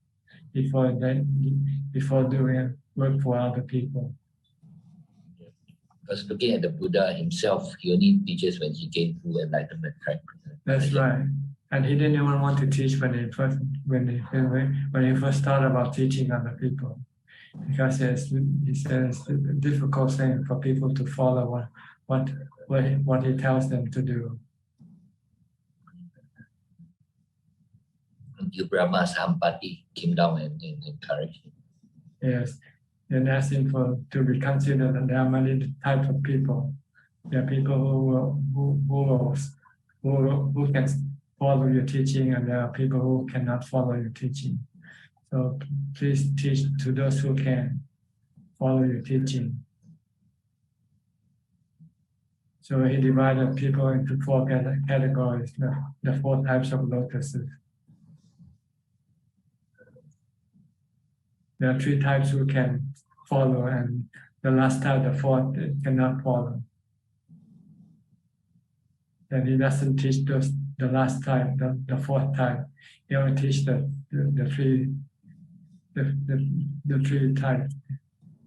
S1: before doing work for other people.
S3: Because looking at the Buddha himself, he only teaches when he came through enlightenment, right?
S1: That's right. And he didn't even want to teach when he first thought about teaching other people, because he says it's a difficult thing for people to follow what he tells them to do.
S3: Until Brahma Sampati came down and encouraged him.
S1: Yes, and asked him to be considered that there are many types of people. There are people who can follow your teaching, and there are people who cannot follow your teaching. So please teach to those who can follow your teaching. So he divided people into 4 categories, the 4 types of lotuses. There are 3 types who can follow, and the last type, the 4th, cannot follow. Then he doesn't teach the last type, the 4th type. He only teach the 3 types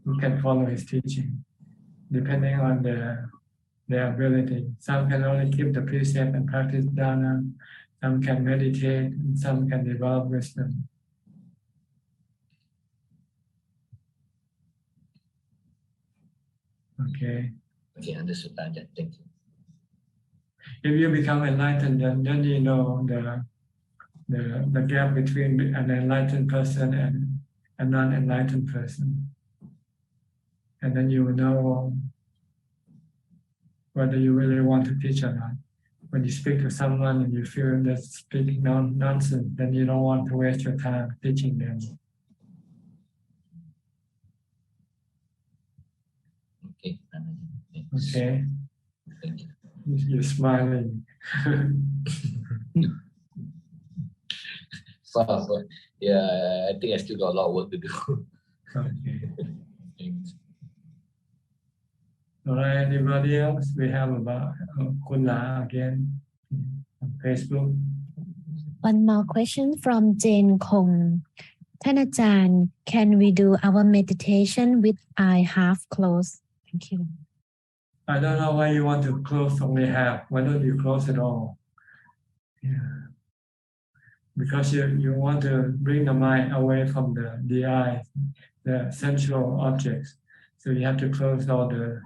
S1: who can follow his teaching, depending on their ability. Some can only keep the precept and practice dana. Some can meditate, and some can develop wisdom. Okay.
S3: Okay, understood, Ajahn. Thank you.
S1: If you become enlightened, then you know the gap between an enlightened person and a non-enlightened person. And then you will know whether you really want to teach or not. When you speak to someone and you feel they're speaking nonsense, then you don't want to waste your time teaching them.
S3: Okay.
S1: Okay.
S3: Thank you.
S1: You're smiling.
S3: So, yeah, I think I still got a lot of work to do.
S1: Okay.
S3: Thanks.
S1: All right, anybody else? We have about Kunla again on Facebook.
S23: One more question from Jane Kong. Ajahn, can we do our meditation with eye half closed? Thank you.
S1: I don't know why you want to close only half. Why don't you close it all? Yeah. Because you want to bring the mind away from the eye, the sensual objects. So you have to close all the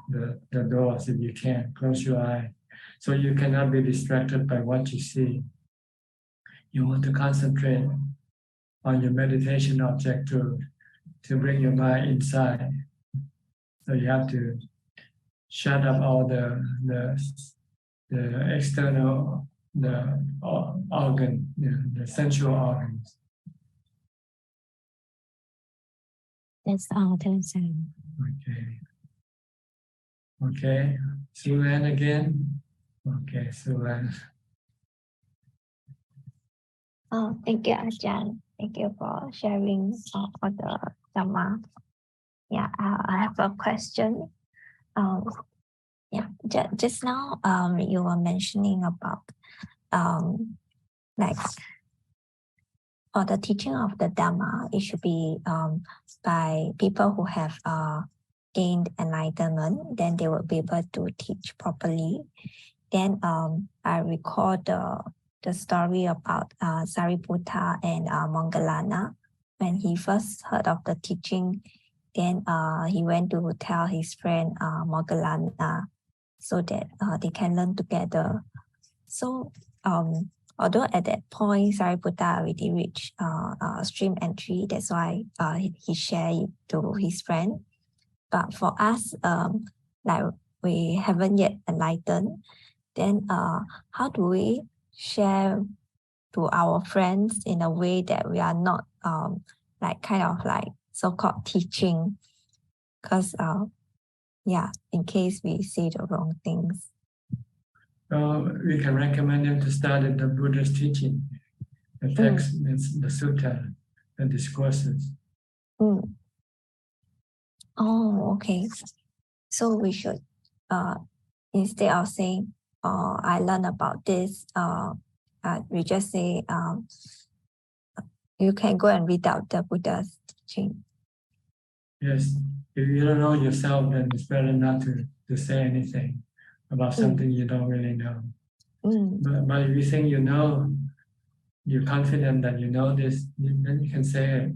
S1: doors if you can. Close your eye. So you cannot be distracted by what you see. You want to concentrate on your meditation object to bring your mind inside. So you have to shut up all the external organ, the sensual organs.
S23: That's all, Ajahn.
S1: Okay. Okay. Sulan again. Okay, Sulan.
S10: Oh, thank you, Ajahn. Thank you for sharing all the Dhamma. Yeah, I have a question. Yeah, just now you were mentioning about like for the teaching of the Dhamma, it should be by people who have gained enlightenment, then they will be able to teach properly. Then I recall the story about Sariputta and Moggallana. When he first heard of the teaching, then he went to tell his friend Moggallana so that they can learn together. So although at that point Sariputta already reached stream entry, that's why he shared it to his friend. But for us, like we haven't yet enlightened, then how do we share to our friends in a way that we are not like kind of like so-called teaching, because yeah, in case we say the wrong things.
S1: So we can recommend them to study the Buddha's teaching, the text, the sutta, the discourses.
S10: Oh, okay. So we should instead of saying, I learned about this, we just say, you can go and read out the Buddha's teaching.
S1: Yes, if you don't know yourself, then it's better not to say anything about something you don't really know. But if you think you know, you're confident that you know this, then you can say it.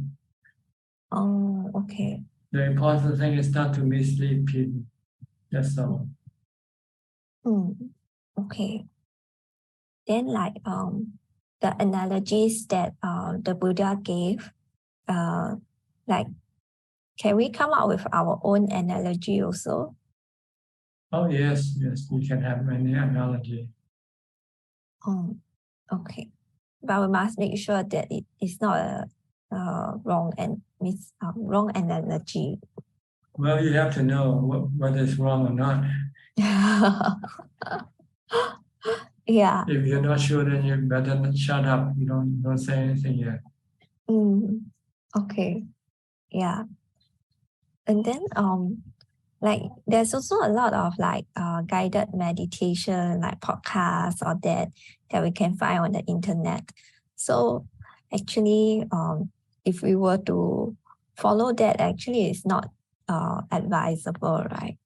S10: Oh, okay.
S1: The important thing is not to mislead people. That's all.
S10: Okay. Then like the analogies that the Buddha gave, like can we come up with our own analogy also?
S1: Oh yes, you can have any analogy.
S10: Oh, okay. But we must make sure that it is not a wrong analogy.
S1: Well, you have to know whether it's wrong or not.
S10: Yeah.
S1: If you're not sure, then you better not shut up. You don't say anything yet.
S10: Okay. Yeah. And then like there's also a lot of like guided meditation, like podcasts or that we can find on the internet. So actually if we were to follow that, actually it's not advisable, right?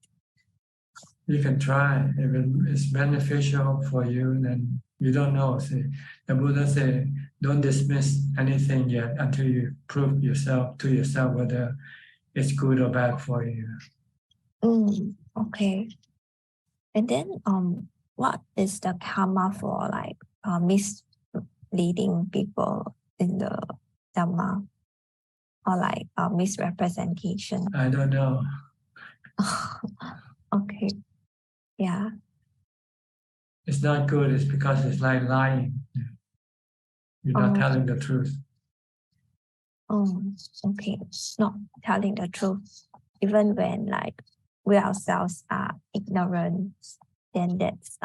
S1: You can try. If it's beneficial for you, then you don't know. See, the Buddha said, don't dismiss anything yet until you prove to yourself whether it's good or bad for you.
S10: Okay. And then what is the karma for like misleading people in the Dhamma, or like misrepresentation?
S1: I don't know.
S10: Okay. Yeah.
S1: It's not good. It's because it's like lying. You're not telling the truth.
S10: Okay. Not telling the truth. Even when like we ourselves are ignorant, then that's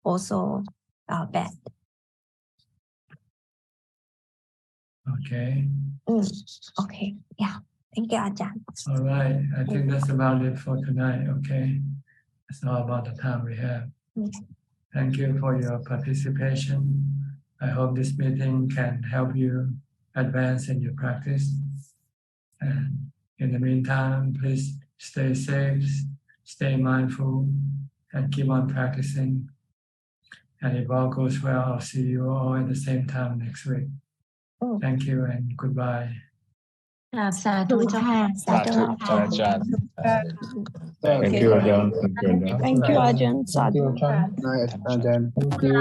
S10: also bad.
S1: Okay.
S10: Okay. Yeah. Thank you, Ajahn.
S1: All right. I think that's about it for tonight. Okay. That's all about the time we have. Thank you for your participation. I hope this meeting can help you advance in your practice. And in the meantime, please stay safe, stay mindful, and keep on practicing. And if all goes well, I'll see you all at the same time next week. Thank you and goodbye.
S23: สาธุเจ้าค่ะสาธุอาจารย์
S11: Thank you, Ajahn.
S16: Thank you, Ajahn. Sadhu.
S11: Night, Ajahn. Thank you.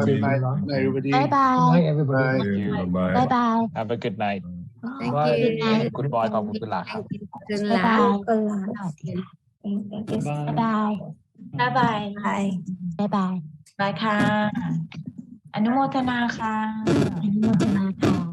S11: Good night, everybody.
S23: Bye bye.
S11: Good night, everybody.
S23: Bye bye.
S17: Have a good night.
S10: Thank you.
S17: Good boy ขอบคุณคุณหลาครับ
S23: Bye bye.
S10: Bye
S23: bye.
S10: Bye bye. Bye.
S23: Bye bye.
S7: บายค่ะ อนุโมทนาค่ะ
S23: อนุโมทนาค่ะ